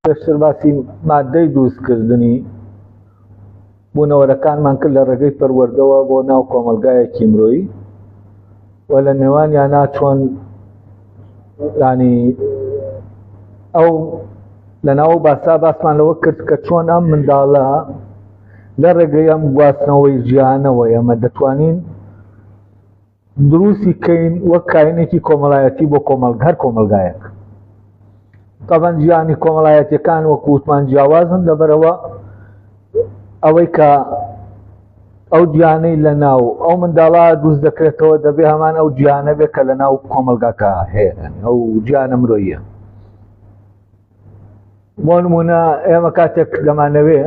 پێشتر باسی مادەی دروستکردنی بوونەوەرەکانمان کرد لە ڕێگەی پەروەردەوە بۆ ناو کۆمەلگایەکی مرۆیی و لە نێوانیانە چۆن ینی ئەو لەناو باسا باسمان لەوە کرد کە چۆن ئەم منداڵە لە ڕێگەی ئەم گواستنەوەی ژیانەوە ئێمە دەتوانین دروستی بکەین وەک کاینێکی کۆمەڵایەتی بۆ هەر کۆمەلگایەک. طبعا ژیانی کۆمەڵایەتیەکان وەکو وتمان جیاوازن لەبەرەوە ئەوەی کە ئەو گیانەی لە ناو ئەو منداڵە دروست دەکرێتەوە دەبێ هەمان ئەو گیانە بێت کە لە ناو کۆمەلگاکە هەیە ئەو گیانە مرۆییە. بۆ نمونە ئێمە کاتێک دەمانەوێ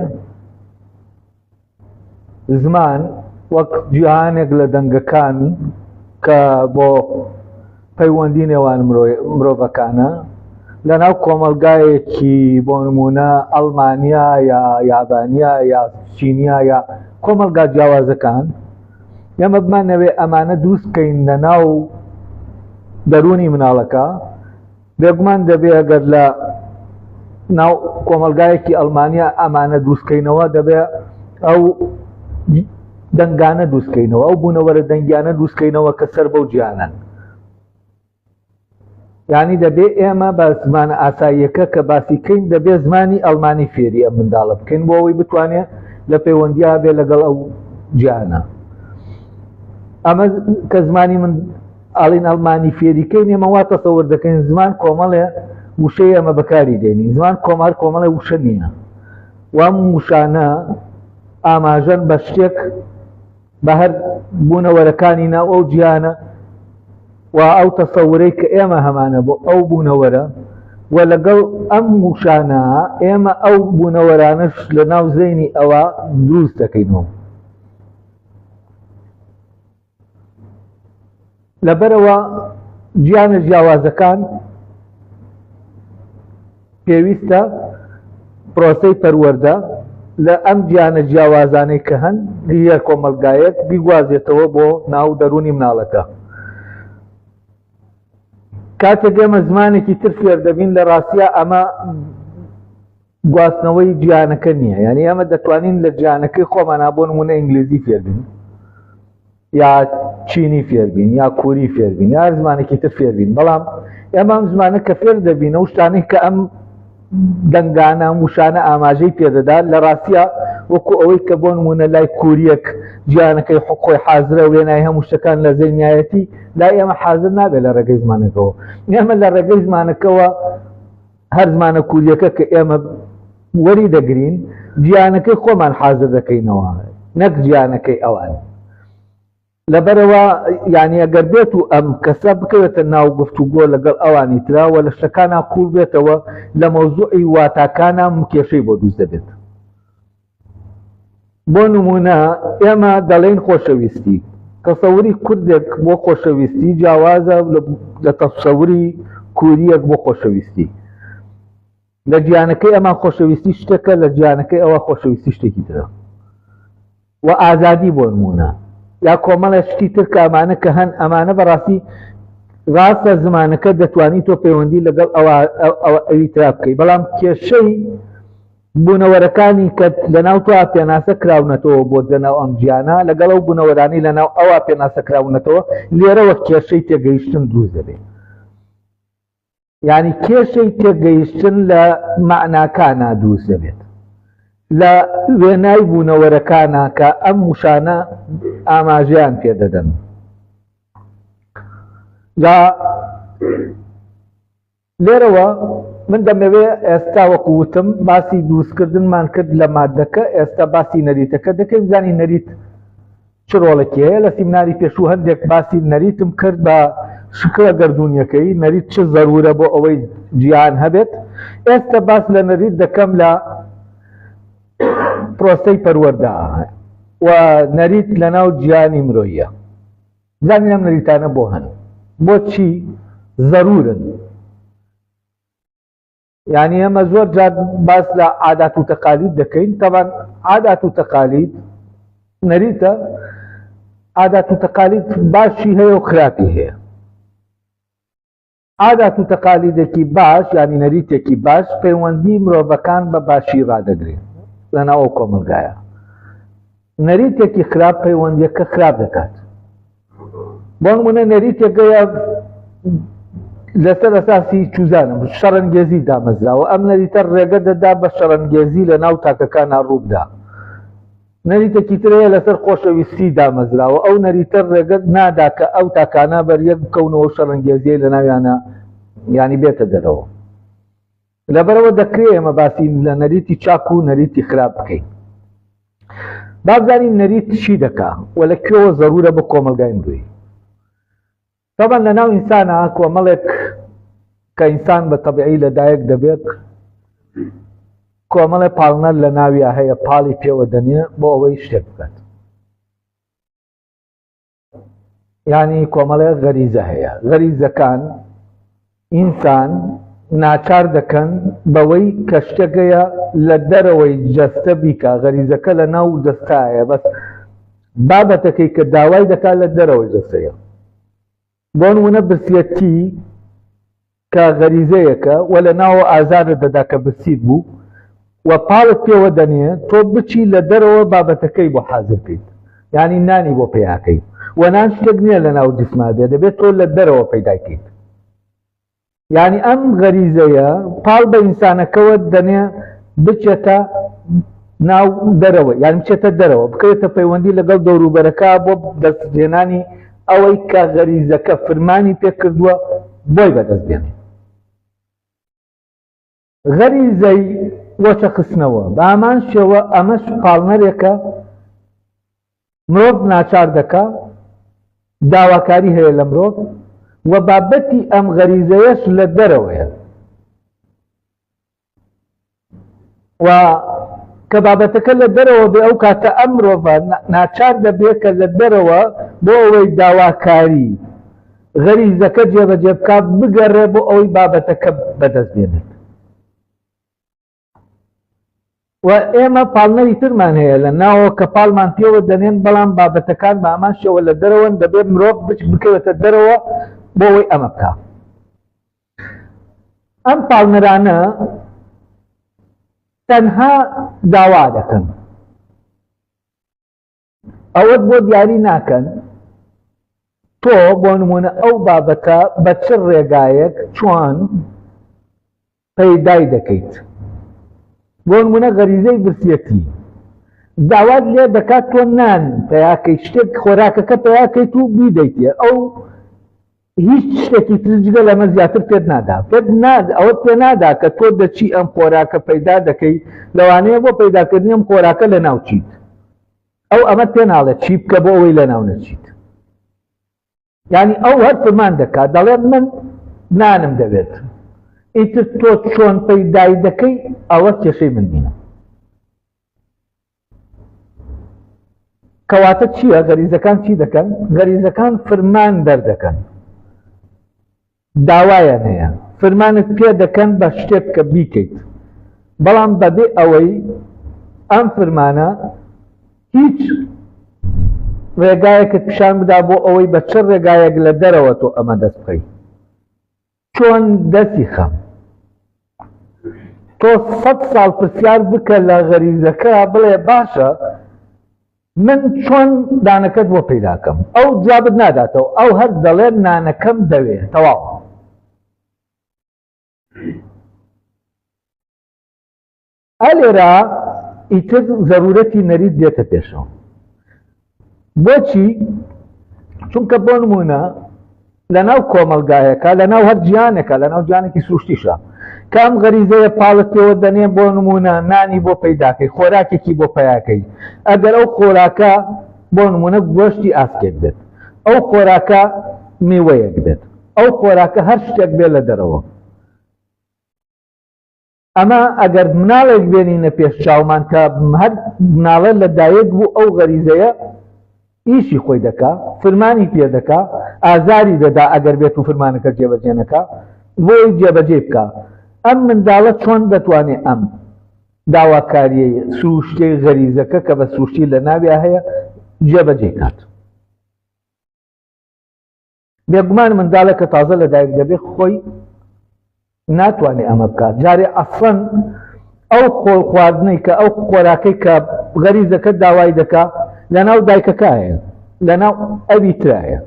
زمان وەک جیهانێک لە دەنگەکان کە بۆ پەیوەندی نێوان مرۆڤەکانە لە ناو کۆمەلگایەکی بۆ نمونە ئەڵمانیا یا یابانیا یا چینیا یا کۆمەلگا جیاوازەکان ئێمە بمانەوێ ئەمانە دروست بکەین لە ناو دەرونی مناڵەکە بێگومان دەبێ ئەگەر لە ناو کۆمەلگایەکی ئەڵمانیا ئەمانە دروستکەینەوە دەبێ ئەو دەنگانە دروستکەینەوە ئەو بوونەوەرە دەنگیانە دروستکەینەوە کە سەر بەو گیانن. یعنی دەبێ ئێمە بە زمانە ئاساییەکە کە باسیکەین دەبێ زمانی ئەڵمانی فێری ئەم منداڵە بکەین بۆ ئەوەی بتوانێت لە پەیوەندیا بێ لەگەڵ ئەو گیانە. ئەمە کە زمانی من ئاڵین ئەڵمانی فێریکەین ئێمە وا تەسەوەر دەکەین زمان کۆمەڵێ وشەی ئەمە بەکاری دێنین. زمان کۆمەڵێ وشە نییە وام وشانە ئاماژەن بە شتێک بە هەر بوونەوەرەکانی ناو ئەو گیانە و ئەو تەسەورەی کە ئێمە هەمانە بۆ ئەو بوونەوەرە و لەگەڵ ئەم وشانە ئێمە ئەو بوونەوەرانش لە ناو زەینی ئەوە دروست دەکەینەوە. لەبەرەوە گیانە جیاوازەکان پێویستە پرۆسەی پەروەردە لە ئەم گیانە جیاوازانەی کە هەن دیار کۆمەلگایەک بیگوازێتەوە بۆ ناو دەرونی مناڵەکە. کاتێک ئێمە زمانێکی تر فێر دەبین لە ڕاستیە ئەمە گواستنەوەی گیانەکە نییە. یعنی ئەمە دەتوانین لە گیانەکەی خۆمان بۆ نمونە ئینگلیزی فێربین یا چینی فێربین یا کووری فێربین یا هەر زمانێکی تر فێربین، بەڵام ئێمە ئەم زمانە کە فێر دەبینە و شتانەی کە ئەم دەنگانە وشانە ئاماژەی پێدەدات لە ڕاستیە وەکو ئەوەی کە بۆ نمونە لای کووریەک گیانەکەی خۆی حازرە وێنای هەموو شتەکان لە زەینایەتی لای ئێمە حازر نابێت لە ڕێگەی زمانەکەەوە. ئێمە لە ڕێگەی زمانەکەەوە هەر زمانە کووریەکە کە ئێمە وەری دەگرین گیانەکەی خۆمان حازر دەکەینەوە نەک گیانەکەی ئەوان. لەبەرەوە یعنی ئەگەر بێت و ئەم کەسە بکەوێتە ناو گفتوگۆ لەگەڵ ئەوانی تراوە لە شتەکانە قوڵ بێتەوە لە مەوزوعی واتاکانە کێشەی بۆ دروست دەبێت. بۆ نمونە ئێمە دەڵێن خۆشەویستی، تەسەوری کوردێک بۆ خۆشەویستی جیاوازە لە تەسەوری کووریەک بۆ خۆشەویستی. لە گیانەکەی ئەمان خۆشەویستی شتێکە لە گیانەکەی ئەوە خۆشەویستی شتێکی ترە و ئازادی بۆ نمونە یا کۆمەڵە شتی تر کە ئەمانە کە هەن ئەمانە بەڕاستی ڕاستە زمانەکە دەتوانی تۆ پەیوەندی لەگەڵ ئەوی ترا بکەی، بەڵام کێشەی بوونەوەرەکانی کە لەناو تۆ پێناسە کراونەتەوە بۆ دەناو ئەم گیانە لەگەڵ ئەو بوونەوەرانی لەناو ئەوە پێناسە کراونەتەوە لێرەوە کێشەی تێگەیشتن دروست دەبێت. یعنی کێشەی تێگەیشتن لە معناکانە دروست دەبێت لە وێنای بوونەوەرەکانە کە ئەم وشانە ئاماژیان پێدەدەن. لێرەوە من دەمەوێ ئێستا وەکووتم باسی دروستکردنمان کرد لە مادەکە، ئێستا باسی نەریتەکە دەکەین. بزانین نەریت چ ڕۆڵێکی هەیە. لە سیمیناری پێشوو هەندێک باسی نەریتم کرد بە شکلە گەردوونیەکەی نەریت چ زەرورە بۆ ئەوەی گیان هەبێت. ئێستا باس لە نەریت دەکەم لە پرۆسەی پەروەردە و نەریت لە ناو گیانی مرۆییە. بزانین ئەم نەریتانە بۆ هەن بۆچی زەرورن. یعنی ئەمە زۆر جار باس لە عادات و تەقالید دەکەین. طبعا عادات و تەقالید نەریتە عادات و تەقالید باشی هەیە و خراپی هەیە. عادات و تەقالیدێکی باش ینی نەریتێکی باش پەیوەندی مرۆڤەکان بە باشی ڕادەگرێت لەناو ئەو کۆمەلگایە. نەریتێکی خراپ پەیوەندیەکە خراپ دەکات. بۆ نمونە نەریتێکگەیە لەسەر ئەساسی چوزانم شەڕەنگێزی دامەزراوە، ئەم نەریتە ڕێگە دەدا بە شەڕەنگێزی لە ناو تاکەکانە ڕووبدا. نەریتێکی ترەیە لەسەر خۆشەویستی دامەزراوە، ئەو نەریتە ڕێگە نادا کە ئەو تاکانە بەریەک بکەونەوە شەڕەنگێزیە لە ناویانە ینی بێتە دەرەوە. لەبەرەوە دەکرێت ئێمە باسی لە نەریتی چاک و نەریتی خراپ بکەین. بابزانین نەریت چی دەکا و لە کوێوە زەرورە بۆ کۆمەلگای مرۆیی. طبعا لەناو ئینسانە کۆمەڵێک کە ئینسان بە تەبیعی لەدایک دەبێت کۆمەڵێ پاڵنەر لە ناویە هەیە پاڵی پێوە دەنێ بۆ ئەوەی شتێک بکات. ینی کۆمەڵێ غەریزە هەیە. غەریزەکان ئینسان ناچار دەکەن بەوەی کە شتێکەیە لە دەرەوەی جەستە بیکە. غەریزەکە لە ناو جەستایە بەس بابەتەکەی کە داوای دەکات لە دەرەوەی جەستەیە. بۆ نمونە برسیەتی کە غەریزەیەکە و لە ناوە ئازارە دەدا کە برسیت بوو و پاڵت پێوە دەنێ تۆ بچی لە دەرەوە بابەتەکەی بۆ حازر بکەیت، ینی نانی بۆ پێیاکەیت و نان شتێک نییە لە ناو جسمادێ دەبێت تۆ لە دەرەوە پەیداکەیت. ینی ئەم غەریزەیە پاڵ بە ئینسانەکەوە دەنێ بچێتە ناو دەرەوە، یان بچێتە دەرەوە بکرێتە پەیوەندی لەگەڵ دەوروبەرەکە بۆ دەستهێنانی ئەوەی کە غەریزەکە فرمانی پێ کردووە بۆی بەدەست بێنێت. غەریزەی وەچە خستنەوە بە ئامان شێوە ئەمەش پاڵنەرێکە مرۆڤ ناچار دەکا، داواکاری هەیە لە مرۆڤ و بابەتی ئەم غەریزەیەش لە دەرەوەیە و کە بابەتەکە لە دەرەوە بێ ئەو کاتە ئەم مرۆڤە ناچار دەبێت کە لە دەرەوە بۆ ئەوەی داواکاری غەریزەکە جێبەجێ بکات بگەڕێ بۆ ئەوەی بابەتەکە بەدەست بێنێت. و ئێمە پاڵنەری ترمان هەیە لە ناوە کە پاڵمان پێوە دەنێن، بەڵام بابەتەکان بە ئامان شێوە لە دەرەوەن دەبێت مرۆڤ بکەوێتە دەرەوە بۆ ئەوەی ئەمە بکە. ئەم پاڵنەرانە تەنها داوا دەکەن، ئەوەت بۆ دیاری ناکەن تۆ بۆ نمونە ئەو بابەتە بە چ ڕێگایەک چۆن پەیدای دەکەیت. بۆ نمونە غەریزەی برسیەتی داوات لێ دەکات تۆ نان پەیاکەی شتێک خۆراکەکە پەیاکەیت و بیدەیتێ، ئەو هیچ شتێکی ترجگە لەمە زیاتر پێت نادا، ئەوە پێ نادا کە تۆ دەچی ئەم خۆراکە پەیدا دەکەی لەوانەیە بۆ پەیداکردنی ئەم خۆراکە لە ناو چیت، ئەو ئەمە پێ ناڵێت چی بکە بۆ ئەوەی لە ناو نەچیت. ینی ئەو هەر فەرمان دەکات دەڵێت من نانم دەوێت، ئیتر تۆ چۆن پەیدای دەکەی ئەوە کێشەی من بینە. کەواتە چییە؟ غەریزەکان چی دەکەن؟ غەریزەکان فرمان دەردەکەن، داوایان هەیە، فرمانت پێ دەکەن بە شتێک کە بیکەیت، بەڵام بەبێ ئەوەی ئەم فرمانە هیچ ڕێگایەکت پیشان بدا بۆ ئەوەی بە چ ڕێگایەک لە دەرەوە تۆ ئەمە دەست بخەیت. چۆن دەستی خەم تۆ 100 ساڵ پرسیار بکە لە غەریزەکە بڵێ باشە من چۆن دانەکەت بۆ پەیداکەم، ئەو جوابت ناداتەوە، ئەو هەر دەڵێت نانەکەم دەوێت تەواو. ئەلێرا ئیتر زەرورەتی نەرید دێتە پێشەوە. بۆچی؟ چونکە بۆ نمونە لەناو کۆمەلگایەکە لەناو هەر جیانێکە لەناو جیانێکی سروشتیشە کام غەریزەیە پاڵت پێوە دەنێ بۆ نمونە نانی بۆ پەیداکەی، خۆراکێکی بۆ پەیاکەی، ئەگەر ئەو خۆراکە بۆ نمونە گۆشتی ئاسکێک بێت، ئەو خۆراکە میوەیەک بێت، ئەو خۆراکە هەر شتێک بێت لە دەرەوە، ئەمە ئەگەر مناڵێک بێنینە پێش چاومان کە هەر مناڵە لەدایک بوو ئەو غەریزەیە ئیشی خۆی دەکا، فرمانی پێ دەکا، ئازاری دەدا ئەگەر بێت و فرمانەکە جێبەجێ نەکا بۆی جێبەجێ بکە. ئەم منداڵە چۆن دەتوانێت ئەم داواکاریە سروشتەی غەریزەکە کە بە سروشتی لە ناویە هەیە جێبەجێ کات؟ بێگومان منداڵە کە تازە لەدایک دەبێت خۆی ناتوانێت ئەمە بکات. جارێ ئەسڵەن ئەو خۆڵ خواردنەی کە ئەو خۆراکەی کە غەریزەکە داوای دەکات لەناو دایکەکەیە، لەناو ئەوی ترایە.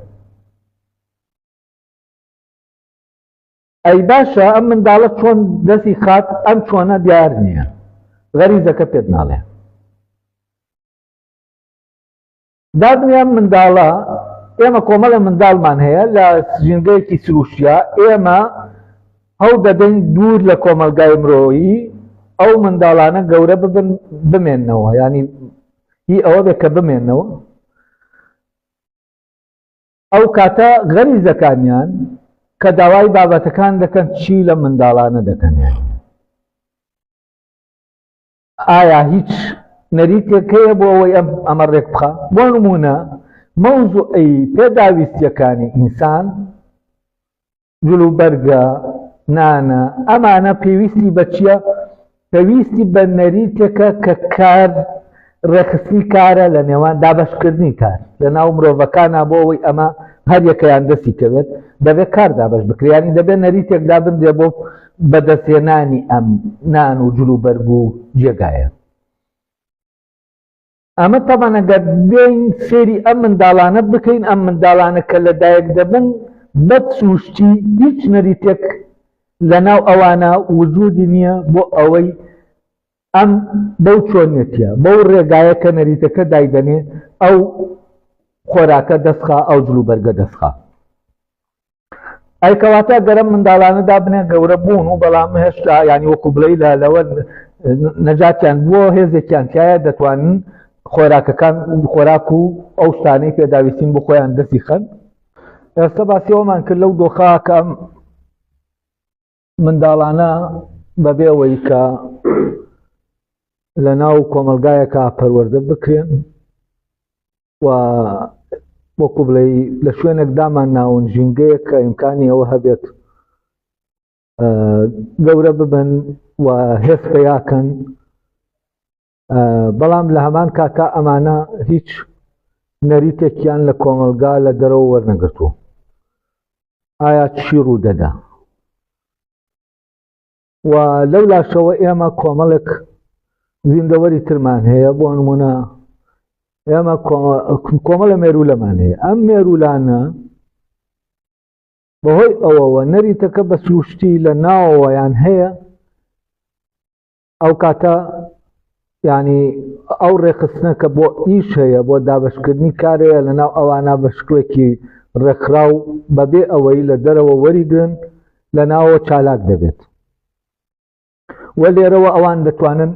ئەی باشە ئەم منداڵە چۆن دەستی خات ئەم چۆنە دیار نییە، غەریزەکە پێت ناڵێ. دادنیان منداڵە ئێمە کۆمەڵە منداڵمان هەیە لە ژینگەیەکی سروشتیا، ئێمە هەو دەدەین دوور لە کۆمەلگای مرۆیی ئەو منداڵانە گەورە ببن بمێننەوە، ینی هی ئەوە بێت کە بمێننەوە. ئەو کاتە غەریزەکانیان کە داوای بابەتەکان دەکەن چی لە منداڵانە دەکەن. ئایا هیچ نەریتێک هەیە بۆ ئەوەی ئەمە ڕێک بخە؟ بۆ نمونە مەوزوعی پێداویستیەکانی ئینسان، جلوبەرگە، نانە، ئەمانە پێویستی بە چییە؟ پێویستی بە نەریتێکە کە کار ڕێخستنی کارە لە نێوان دابەشکردنی کار لە ناو مرۆڤەکانە بۆ ئەوەی ئەمە هەر یەکەیان دەستی کەوێت دەبێت کار دابەش بکرێنی، دەبێت نەریتێک دابندێ بۆ بەدەستێنانی ئەم نان و جلوبەرگ و جێگایە. ئەمە تەمان ئەگەر بێین سێری ئەم منداڵانە بکەین، ئەم منداڵانە کە لەدایک دەبن بە سروشتی هیچ نەریتێک لەناو ئەوانە وجودی نییە بۆ ئەوەی ئەم بەو چۆنیەتە بەو ڕێگایە کە نەریتەکە دایدەنێ ئەو خۆراکە دەستخا، ئەو جلوبەرگە دەستخا. ئەیکەواتە گەرم منداڵانە دابنێ گەورە بوون و بەڵام هێشتا ینی وەکو بڵێ لەوە نەجاتیان بووە هێزێکیان تایە دەتوانن خۆراکەکان خۆراک و ئەو شتانەی پێداویستین بۆ خۆیان دەستی خەن. ئێستا باسی ئەومان کرد لەو دۆخە کە منداڵانە بەبێ ئەوەی کە لە ناو کۆمەلگایەکە پەروەردە بکرێن و وەکو بڵێ لە شوێنێک دامان ناون ژینگەیە کە ئیمکانی ئەوە هەبێت گەورە ببن و هێز پێیاکەن، بەڵام لە هەمان کاتا ئەمانە هیچ نەریتێکیان لە کۆمەلگا لە دەرەوە وەرنەگرتووە. ئایا چی ڕوو دەدا؟ و لەو لاشەوە ئێمە کۆمەڵێک زیندەوەری ترمان هەیە، بۆ نمونە ئێمە کۆمەڵە مێرولەمان هەیە. ئەم مێرولانە بەهۆی ئەوەوە نەریتەکە بە سروشتی لە ناوەوەیان هەیە، ئەو کاتە ینی ئەو ڕێخستنە کە بۆ ئیش هەیە بۆ دابشکردنی کارەیە لە ناو ئەوانە بە شکلێکی ڕێکخراو بەبێ ئەوەی لە دەرەوە وەریگرن لە ناوە چالاک دەبێت. وە لێرەوە ئەوان دەتوانن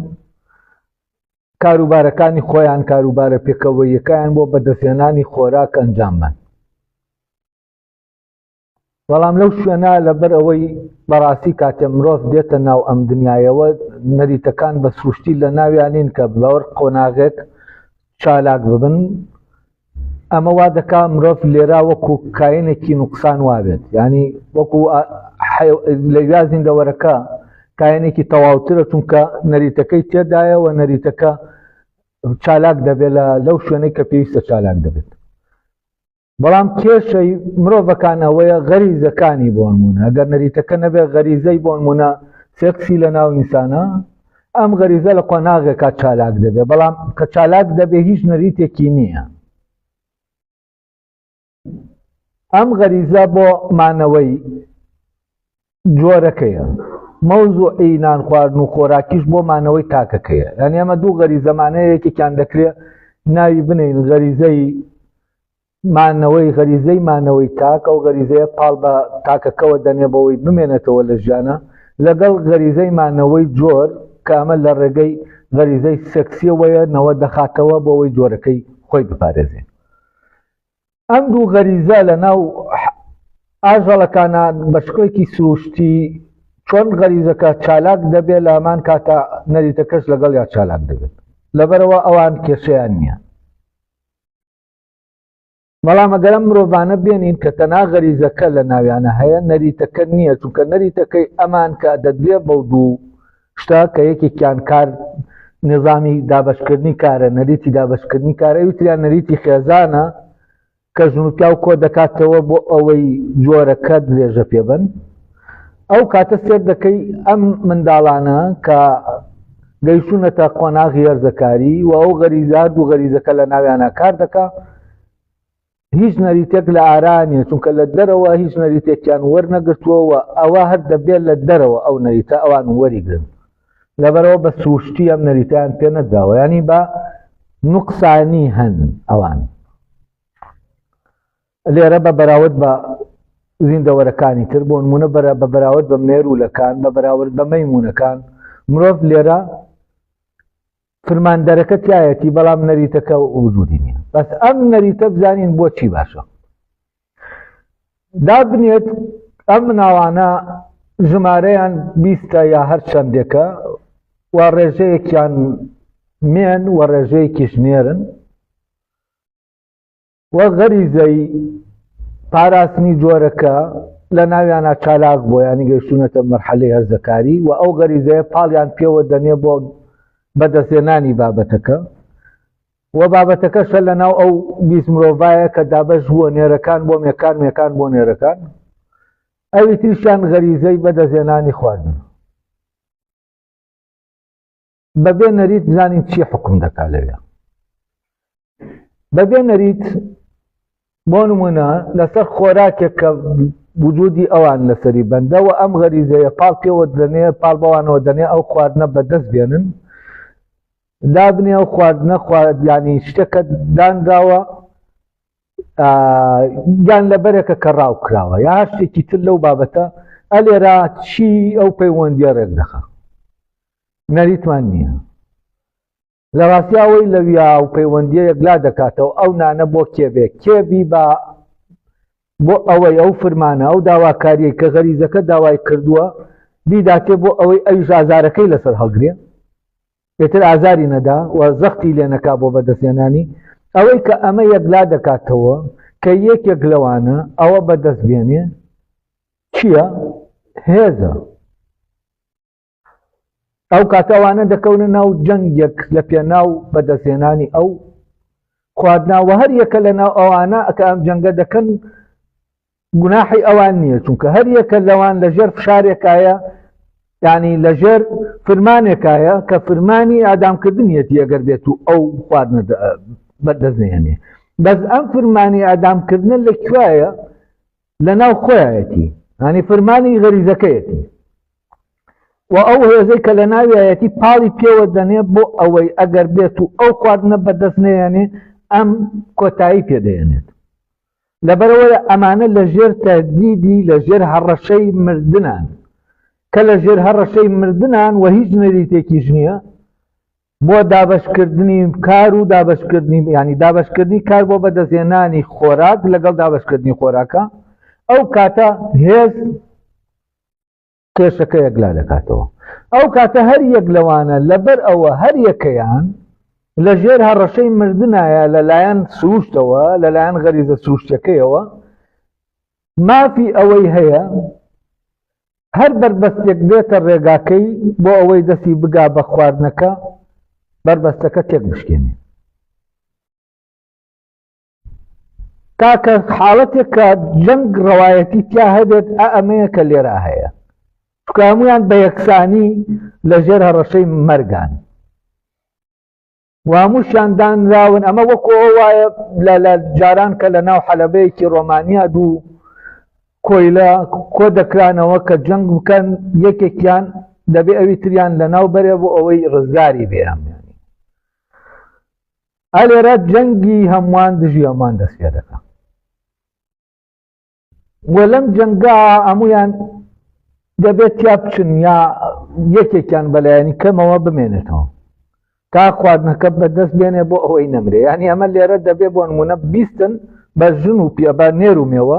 کاروبارەکانی خۆیان کاروبارە پێکەوەیەکەیان بۆ بەدەستێنانی خۆراک ئەنجامبان. بەڵام لەو شوێنە لەبەر ئەوەی بەڕاستی کاتێ مرۆڤ دێتە ناو ئەم دنیایەوە نەریتەکان بە سروشتی لە ناویانین کە بڵەوەر قۆناغێک چالاک ببن، ئەمە وا دەکا مرۆڤ لێرا وەکو کاینێکی نوقسان وابێت، ینی وەکو لە زیندەوەرەکە کاینێکی تەواوترە، چونکە نەریتەکەی تێدایە و نەریتەکە چالاک دەبێت لەو شوێنەی کە پێویستە چالاک دەبێت. بەڵام کێشەی مرۆڤەکانەوەیە غەریزەکانی بۆ نمونە، ئەگەر نەریتەکە نەبێت غەریزەی بۆ نمونە سێکسی لە ناو ئینسانە، ئەم غەریزە لە قۆناغێکا چالاک دەبێت، بەڵام کە چالاک دەبێت هیچ نەریتێکی نییە. ئەم غەریزە بۆ مانەوەی جۆرەکەیە، مەوزوعی نان خواردن و خۆراکیش بۆ مانەوەی تاکەکەیە. یعنی ئەمە دوو غەریزەمانەیەکێکیان دەکرێت ناوی بنین غەریزەی مانەوەی غەریزەی مانەوەی تاک، ئەو غەریزەیە پاڵ بە تاکەکەوە دەنێ بەوەی بمێنێتەوە لە ژیانە، لەگەڵ غەریزەی مانەوەی جۆر کە ئەمە لە ڕێگەی غەریزەی سێکسیەوەیە نەوە دەخاتەوە بۆ ئەوەی جۆرەکەی خۆی بپارێزێت. ئەم دوو غەریزە لە ناو ئاژەڵەکانە بە شکلێکی سروشتی چۆن غەریزەکە چالاک دەبێت لە هەمان کاتە نەریتەکەش لەگەڵ یا چالاک دەبێت، لەبەرەوە ئەوان کێشەیان نییە. بەڵام ئەگەر مرۆڤانە بێنین کە تەنها غەریزەکە لە ناویانە هەیە نەریتەکە نییە، چونکە نەریتەکەی ئەمان کە دەدوێ بەو دوو شتا کە یەکێکیان کار نظامی دابشکردنی کارە، نەریتی دابشکردنی کارە، وتریان نەریتی خێزانە کە ژنوپیا و کۆ دەکاتەوە بۆ ئەوەی جۆرەکە درێژە پێبن ئەو کاتە سێر دەکەی ئەم منداڵانە کە گەیشتونەتە قۆناغی هێرزەکاری و ئەو غەریزات و غەریزەکە لە ناویانە کار دەکا هیچ نەریتێک لە ئارانیە چونکە لە دەرەوە هیچ نەریتێکیان وەرنەگرتووە ئەوە هەر دەبێت لە دەرەوە ئەو نەریتە ئەوان وەریگرن لەبەرەوە بە سروشتی ئەم نەریتیان پێ نەدراوە ینی بە نوقسانی هەن ئەوان لێرە بە بەراورد بە زیندەوەرەکانی تر بۆ نمونە بە بەراورد بە مێرولەکان بە بەراورد بە مەیمونەکان مرۆڤ لێرە فرماندەرەکە تایەتی بەڵام نەریتەکە وجودی نییە بەس ئەم نەریتە بزانین بۆچی باشە دابنێت ئەم مناڵانە ژمارەیان 20 یا هەر چەندێکە و ڕێژەیەکیان مێن و ڕێژەیەکیش نێرن و غەریزەی پاراستنی جۆرەکە لە ناویانە چالاک بۆ ینی گەیشتونەتە مەرحەلەی هەرزەکاری و ئەو غەریزەیە پاڵیان پێوە دەنێ بۆ بەدەستێنانی بابەتەکە و بابەتەکەشە لە ناو ئەو 20 مرۆڤایە کە دابەش بووە نێرەکان بۆ مێکان مێکان بۆ نێرەکان ئەوی تریشیان غەریزەی بەدەستێنانی خواردن بەبێ نەریت بزانین چی حکم دەکا لەوێ بەبێ نەریت بۆ نمونە لەسەر خۆراکێک کە وجودی ئەوان لەسەری بەندە و ئەم غەریزەیە پاڵ پێوە دەنێ پاڵ بەوانەوە دەنێ ئەو خواردنە بەدەست بێنن دابنێ ئەو خواردنە ینی شتێکە دانراوە یان لەبەرێکە کە ڕاو کراوە یا شتێکی تر لەو بابەتە ئەلێرا چی ئەو پەیوەندیە ڕێک دەخە نەریتمان نییە لە ڕاستیاوەی لەویا و پەیوەندیە یەکلا دەکاتەوە ئەو نانە بۆ کێبێ کێبی بۆ ئەوەی ئەو فرمانە ئەو داواکاریە کە غەریزەکە داوای کردووە بیداتێ بۆ ئەوەی ئەویش ئازارەکەی لەسەر هەڵگرێ پێتر ئازاری نەدا و زەختی لێ نەکا بۆ بەدەستێنانی ئەوەی کە ئەمە یەکلا دەکاتەوە کە یەکێک لەوانە ئەوە بەدەست بێنێ چییە؟ هێزە ئەو کاتەوانە دەکەونە ناو جەنگێک لە پێناو بەدەستێنانی ئەو خواردناوە هەر یەکە لە ناو ئەوانە ئەکە ئەم جەنگە دەکەن گوناحی ئەوان نییە چونکە هەر یەکە لەوان لەژێر فشارێکایە یعنی لەژێر فرمانێکایە کە فرمانی ئادامکردنیەتی ئەگەر بێت و ئەو خواردنە بەدەستێنێ بەس ئەم فرمانی ئادامکردنە لەکوایە لە ناو خۆیەتی ینی فرمانی غەریزەکەیەتی و ئەو هێزەی کە لە ناویایەتی پاڵی پێوە دەنێ بۆ ئەوەی ئەگەر بێت و ئەو خواردنە بەدەست نێنێ ئەم کۆتایی پێدەێنێت لەبەرەوەی ئەمانە لە ژێر تەهدیدی لە ژێر هەڕەشەی مردنان کە لە ژێر هەڕەشەی مردنان و هیچ نەریتێکیش نییە بۆ دابەشکردنی کار و دابەشکردنی ینی دابەشکردنی کار بۆ بەدەستێنانی خۆراک لەگەڵ دابەشکردنی خۆراکە ئەو کاتە هێز کێشەکە یەکلا دەکاتەوە ئەو کاتە هەر یەک لەوانە لەبەر ئەوە هەر یەکەیان لە ژێر هەڕەشەی مردنایە لەلایەن سروشتەوە لەلایەن غەریزە سروشتەکەیەوە مافی ئەوەی هەیە هەر بربەستێک بێتە ڕێگاکەی بۆ ئەوەی دەستی بگا بە خواردنەکە بربەستەکە تێک بشکێنێ کاکە حاڵەتێک کە جەنگ ڕەوایەتی تیا هەبێت ئەمەیە کە لێرە هەیە چونکە هەمویان بە یەکسانی لە ژێر هەڕەشەی مەرگان و هەمووشیان دانراون ئەمە وەکو وایە لە جاران کە لە ناو حەلەبەیەکی ڕۆمانیا دوو کۆیلە کۆ دەکرانەوە کە جەنگ بکەن یەکێکیان دەبێ ئەوی تریان لە ناو بەرێ بۆ ئەوەی ڕزگاری بێیانیانی ئەلێرە جەنگی هەمووان دژی هەمووان دەست پێ دەکە وە لەم جەنگا هەموویان دەبێت یا بچن یا یەکێکیان بەلایەنی کەمەوە بمێنێتەوە تا خواردنەکە بەدەست بێنێ بۆ ئەوەی نەمرێ ینی ئەمە لێرە دەبێ بۆ نمونە بیستن بە ژن و پیا بە نێرومێوە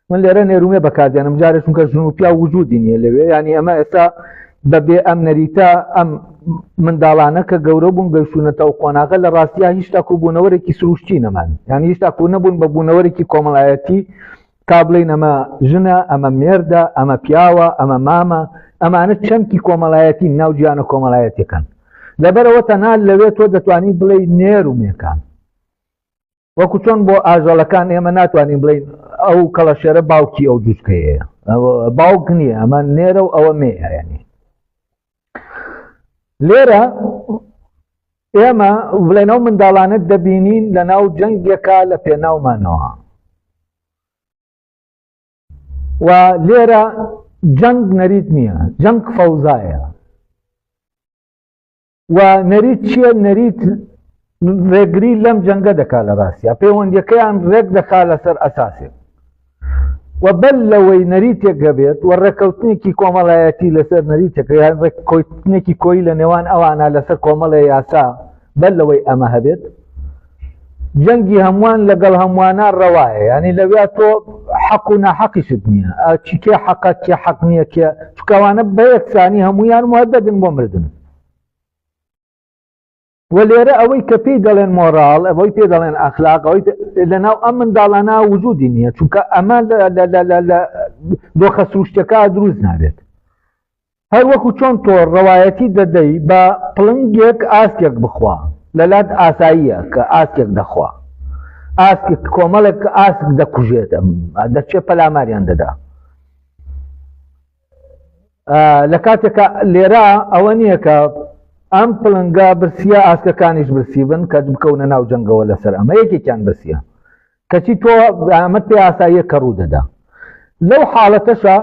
من لێرە نێرومێ بەکاردێنم جارێ چونکە ژن و پیا وجودی نییە لەوێ ینی ئەمە ئێستا بەبێ ئەم نەریتە ئەم منداڵانە کە گەورە بوون گەیشتونەتە و قۆناغە لە ڕاستیە هیچ تاکو بوونەوەرێکی سروشتی نەمان ینی هیچ تاکو نەبوون بە بوونەوەرێکی کۆمەڵایەتی تا بڵین ئەمە ژنە ئەمە مێردە ئەمە پیاوە ئەمە مامە ئەمانە چەمکی کۆمەڵایەتی ناو گیانە کۆمەڵایەتیەکەن لەبەرەوە تەنها لەوێ تۆ دەتوانی بڵێ نێرومێکان وەکو چۆن بۆ ئاژەڵەکان ئێمە ناتوانین بڵین ئەو کەڵەشێرە باوکی ئەو جوچکەیە، باوک نییە، ئەمە نێرە و ئەوە مێیە. ینی لێرە ئێمە بڵێن ئەو منداڵانت دەبینین لە ناو جەنگێکە لە پێناومانەوە، و لێرە جەنگ نەریت نییە، جەنگ فەوزایە. و نەریت چییە؟ نەریت ڕێگری لەم جەنگە دەکا لە ڕاستیە، پەیوەندیەکەیان ڕێک دەکا لەسەر ئەساسێک، و بەل لەوەی نەریتێک هەبێت و ڕێکەوتنێکی کۆمەڵایەتی لەسەر نەریتێک یان ڕێککەوتنێکی کۆی لە نێوان ئەوانە لەسەر کۆمەڵە یاسا، بەل لەوەی ئەمە هەبێت جەنگی هەمووان لەگەڵ هەمووانە ڕەوایە. ینی لەوێ تۆ حەق و ناحەقیشت نییە، چی کێ حەقە کێ حەق نییە، کێ چکەوانە بە یەکسانی هەموویان مودەدن بۆ مردن. و لێرە ئەوەی کە پێی دەڵێن مۆراڵ، ئەوەی پێ دەڵێن ئەخلاق، ئەوەی لەناو ئەم منداڵانە وجودی نییە، چونکە ئەمە لە دۆخە سروشتەکە دروست نابێت. هەر وەکو چۆن تۆ ڕەوایەتی دەدەی بە پڵنگێک ئاسکێک بخوا، لەلات ئاساییە کە ئاسکێک دەخوا، ئاسکێک کۆمەڵێک ئاسک دەکوژێت، دەچێت پەلاماریان دەدا. لە کاتێکە لێرە ئەوە نییە کە ئەم پڵنگە برسیە ئاسکەکانیش برسی بن کە بکەونە ناو جەنگەوە لەسەر ئەمە یەکێکیان برسیە، کەچی تۆ ئەمە پێ ئاساییە کە ڕوو دەدا. لەو حاڵەتەشە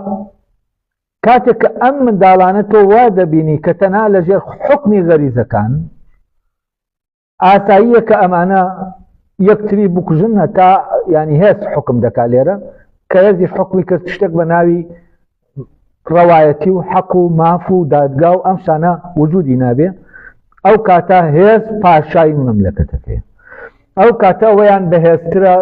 کاتێک کە ئەم منداڵانە تۆ وا دەبینی کە تەنها لەژێر حکمی غەریزەکان ئاساییە کە ئەمانە یەکتری بکوژن، هەتا ینی هێز حکم دەکا لێرە کە هێزیش حکمی کرد شتێک بە ناوی ڕەوایەتی و حەق و ماف و دادگا و ئەم شانە وجودی نابێ، ئەو کاتە هێز پاشای مەملەکەتەکەی، ئەو کاتە ئەوەیان بەهێزترە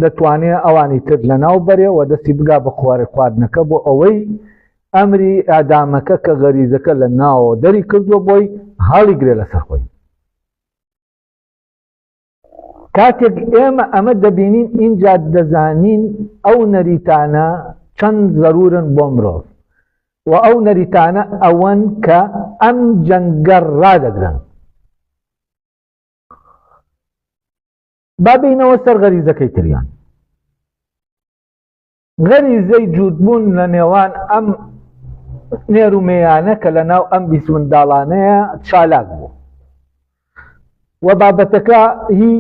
دەتوانێت ئەوانی تر لە ناو بەرێ و دەستی بگا بە خوارە خواردنەکە بۆ ئەوەی ئەمری ئادامەکە کە غەریزەکە لە ناوە دەری کردووە بۆی هەڵی گرێ لەسەر خۆی. کاتێک ئێمە ئەمە دەبینین ئینجا دەزانین ئەو نەریتانە چەند ضرورن بۆ مرۆڤ، و ئەو نەریتانە ئەوەن کە ئەم جەنگە ڕادەگرن. با بینەوە سەر غەریزەکەی تریان. غەریزەی جوودبوون لە نێوان ئەم نێرومەیانە کە لە ناو ئەم بیست منداڵانەیە چالاک بوو، و بابەتەکە هی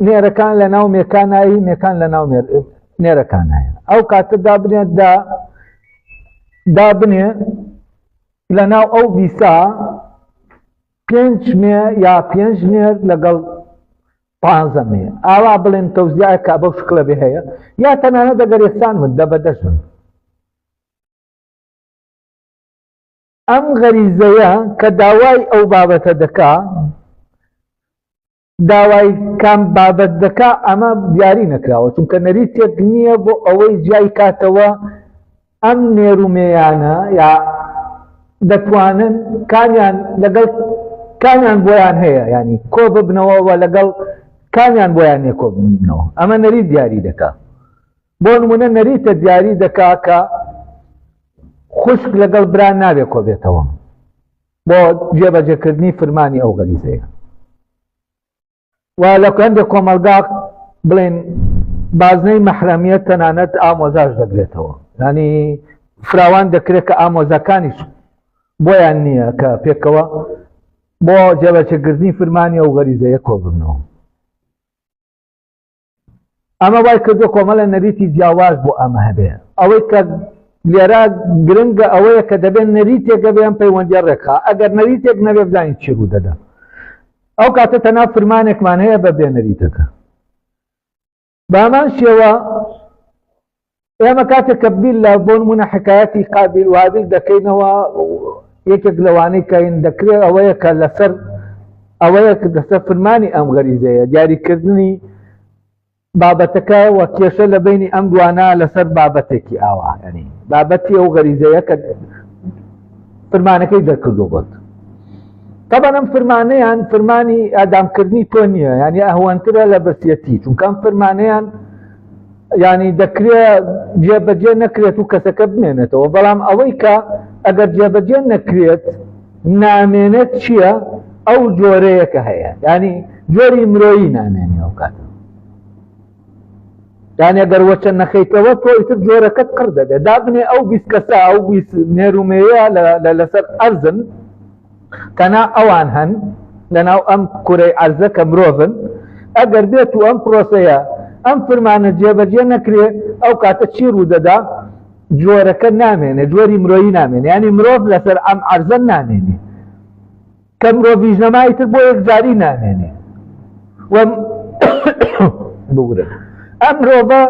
نێرەکان لە ناو مێکانایی، مێکان لە ناو نێرەکانایە. ئەو کاتە دابنێ لە ناو ئەو بیسا 5 مێ یا 5 نێر لەگەڵ 15 مێ، ئاوا بڵێن تەوزیعە کە بەو شکلە بێ هەیە، یا تەنانە دەگەر یەکسان من دەبەدەست من. ئەم غەریزەیە کە داوای ئەو بابەتە دەکا، داوای کام بابەت دەکا، ئەمە دیاری نەکراوە، چونکە نەریتێک نییە بۆ ئەوەی جای کاتەوە ئەم نێرومێیانە یا دەتوانن کامیان لەگەڵ کامیان بۆیان هەیە، ینی کۆ ببنەوە لەگەڵ کامیان بۆیان نێ کۆ ببنەوە. ئەمە نەریت دیاری دەکا. بۆ نمونە نەریتە دیاری دەکا کە خوشک لەگەڵ بران نابێ کۆ بێتەوە بۆ جێبەجێکردنی فەرمانی ئەو غەریزەیە. و لە هەندێک کۆمەلگا بڵێن بازنەی مەحرەمیەت تەنانەت ئامۆزاش دەگرێتەوە، ینی فراوان دەکرێت کە ئامۆزەکانیش بۆیان نییە کە پێکەوە بۆ جێبەجێکردنی فەرمانی ئەو غەریزەیە کۆ ببنەوە. ئەمە وای کردو کۆمەڵە نەریتی جیاواز بۆ ئەمە هەبێ. ئەوەی کە لێرە گرنگە ئەوەیە کە دەبێت نەریتێکە بێن پەیوەندی ڕێکخا، ئەگەر نەریتێک نەبێ بزانین چی ڕوو دەدا. ئەو کاتە تەنها فەرمانێکمان هەیە بە بێ نەریتەکە. بەهەمان شێوە ئێمە کاتێک کە بیل لە بۆ نمونە حکایەتی قابیل و هابیل دەکەینەوە، یەکێک لەوانەی کەین دەکرێت ئەوەیە کە لەسەر ئەوەیە کە لەسەر فەرمانی ئەم غەریزەیە دیاریکردنی بابەتەکە و کێشە لە بینی ئەم دوانە لەسەر بابەتێکی ئاوا، ینی بابەتی ئەو غەریزەیە کە فەرمانەکەی دەرکردو بۆت. طبعا ئەم فەرمانەیان فەرمانی ئادامکردنی تۆ نییە، ینی ئەهوانترە لە بەرسیەتی، چونکە ئەم فەرمانەیان ینی دەکرێت جێبەجێ نەکرێت و کەسەکە بمێنێتەوە، بەڵام ئەوەی کە ئەگەر جێبەجێ نەکرێت نامێنێت چییە؟ ئەو جۆرەیە کە هەیە، ینی جۆری مرۆیی نامێنی ئەو کاتە. يعني اگر وچن نخیتەوە تۆ ئیتر جۆرەکەت قڕ دەبێ دابنێ ئەو 20 کەسە ئەو 20 نێرومەیە لەسەر ئەرزن کەنا ئەوان هەن لەناو ئەم کوڕەی عەرزە کە مرۆڤن ئەگەر بێت و ئەم پرۆسەیە ئەم فرمانە جێبەجێ نەکرێ ئەو کاتە چی ڕوودەدا جۆرەکە نامێنێ جۆری مرۆیی نامێنێ ینی مرۆڤ لەسەر ئەم عەرزە نامێنێ کە مرۆڤیش نەمایتر بۆ یەکجاری نامێنێ بگورە ئەم مرۆڤە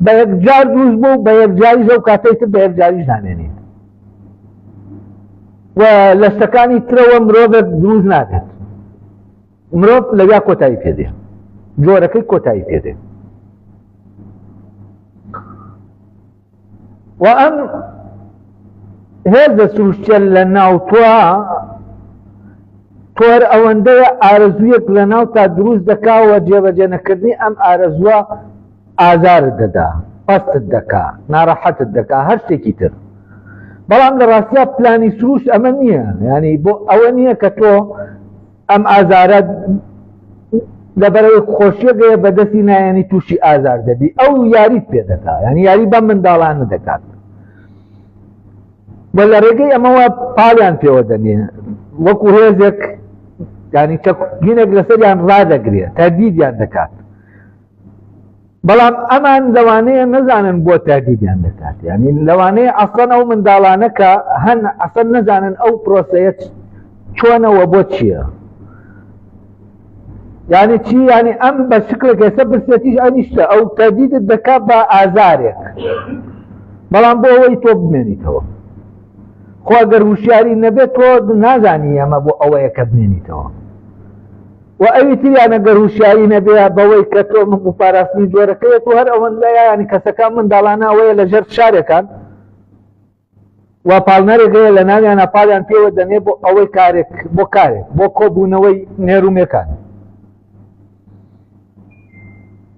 بە یەکجار دروست بوو بە یەکجاریش ئەو کاتەیتر بە یەکجاریش نامێنێ و لە شتەکانی ترەوە مرۆڤێک دروست ناکات مرۆڤ لەویا کۆتایی پێدێ جۆرەکەی کۆتایی پێدێ و ئەم هێزە سروشتیە لە ناوتوە تۆر ئەوەندەیە ئارەزوویەک لە ناو تا دروست دەکاوە جێبەجێ نەکردنی ئەم ئارەزووە ئازارت دەدا پەستت دەکا ناڕەحەتت دەکا هەر شتێکی تر بەڵام لە ڕاستیا پلانی سروشت ئەمە نییە ینی بۆ ئەوە نییە کە تۆ ئەم ئازارە لەبەرەوەی خۆشیەگەیە بەدەستی نایەنی تووشی ئازار دەبی ئەو یاریت پێ دەکا ینی یاری بە منداڵانە دەکات بە لە ڕێگەی ئەمەوە پاڵیان پێوە دەنێ وەکو هێزێک ینی چەکگینێک لەسەریان ڕادەگرێت تەردیدیان دەکات بەڵام ئەمان لەوانەیە نەزانن بۆ تەردیدیان دەکات ینی لەوانەیە ئەسڵەن ئەو منداڵانە کە هەن ئەسڵ نەزانن ئەو پرۆسەیە چۆنەوە بۆ چییە يعني چی يعني ئەم بە شکلێک ئێستا برسێتیش ئەنیشتە ئەو تەردیدت دەکات بە ئازارێک بەڵام بۆ ئەوەی تۆ بمێنیتەوە خۆ ئەگەر وشیاری نەبێت تۆ نازانی ئەمە بۆ ئەوەیە کە بمێنیتەوە و ئەوی تریان ئەگەر وشیاری نەبێ بەوەی کە تۆ من بۆ پاراستنی جۆرەکەیەت و هەر ئەوەندەیە ینی کەسەکان منداڵانە ئەوەیە لەژێر شارێکان و پاڵنەرێکەیە لە ناویانە پاڵیان پێوە دەنێ بۆ ئەوەی کارێک بۆ کۆبوونەوەی نێرومێکان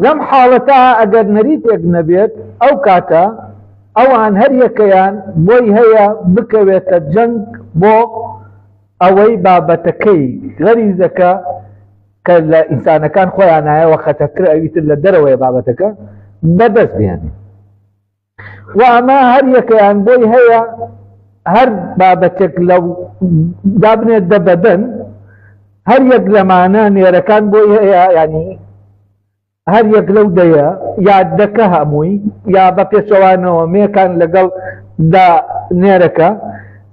لەم حاڵەتە ئەگەر نەریتێک نەبێت ئەو کاتە ئەوان هەر یەکەیان بۆی هەیە بکەوێتە جەنگ بۆ ئەوەی بابەتەکەی غەریزەکە کە لە ئینسانەکان خۆیان نایەوە خەتەرتر ئەویتر لە دەرەوەی بابەتەکە بەدەست بێنێ و ئەمە هەر یەکەیان بۆی هەیە هەر بابەتێک لەو دابنێت دەبەدەن هەر یەک لەمانە نێرەکان بۆی هەیە ینی هەر یەک لەو دەیە یادەکە هەمووی یا بە پێچەوانەوە مێکان لەگەڵ دا نێرەکە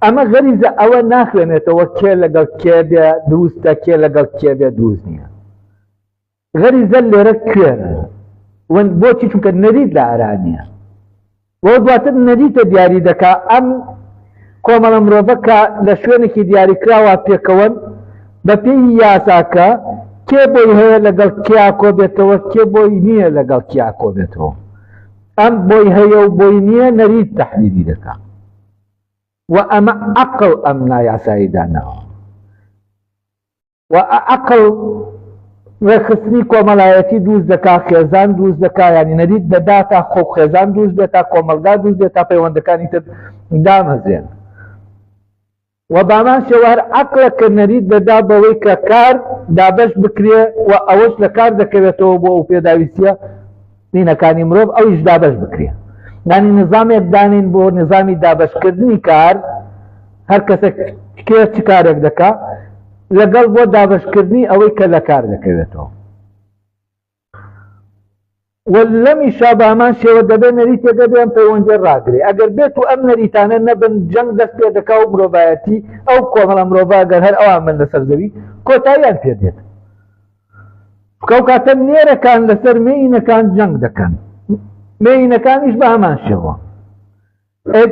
ئەمە غەریزە ئەوە ناخوێنێتەوە کێ لەگەڵ کێ بێ دروستە کێ لەگەڵ کێ بێ دروست نییە غەریزە لێرە کوێنە بۆچی چونکە نەریت لە ئارانیە بۆ دواتر نەریتە دیاری دەکا ئەم کۆمەڵە مرۆڤە کە لە شوێنێکی دیاریکراوە پێکەوەن بە پێی یاساکە کێ بۆی هەیە لەگەڵ کیا کۆبێتەوە کێ بۆی نییە لەگەڵ کیا کۆبێتەوە ئەم بۆی هەیە و بۆی نییە نەریت تەحلیلی دەکا و ئەمە عەقڵ ئەم نایاسایی داناوە و عەقڵ ڕێخستنی کۆمەڵایەتی دروست دەکا خێزان دروست دەکا ینی نەریت دەداتە خۆ خێزان دروست بێتە کۆمەڵگا دروست بێتە پەیوەندەکانی تر دامەزێن و بامان شێوار عەقڵە کە نەریت دەدا بەوەی کە کار دابەش بکرێ و ئەوەش لە کار دەکەوێتەوە بۆ ئەو پێداویستیە دینەکانی مرۆڤ ئەویش دابەش بکرێ ینی نظامێک دانین بۆ نظامی دابەشکردنی کار هەر کەسێک کێ چ کارێک دەکا لەگەڵ بۆ دابەشکردنی ئەوەی کە لە کار دەکەوێتەوە و لەمیشا بامان شێوە دەبێت نەریتێکە بێن پەیوەندی ڕاگرێ ئەگەر بێت و ئەم نەریتانە نەبن جەنگ دەست پێ دەکا و مرۆڤایەتی ئەو کۆمەڵە مرۆڤ ئەگەر هەر ئەوان من لەسەر زەوی کۆتاییان پێ دێت کەو کاتە نێرەکان لەسەر مێینەکان جەنگ دەکەن مێینەکانیش بە هەمان شێوە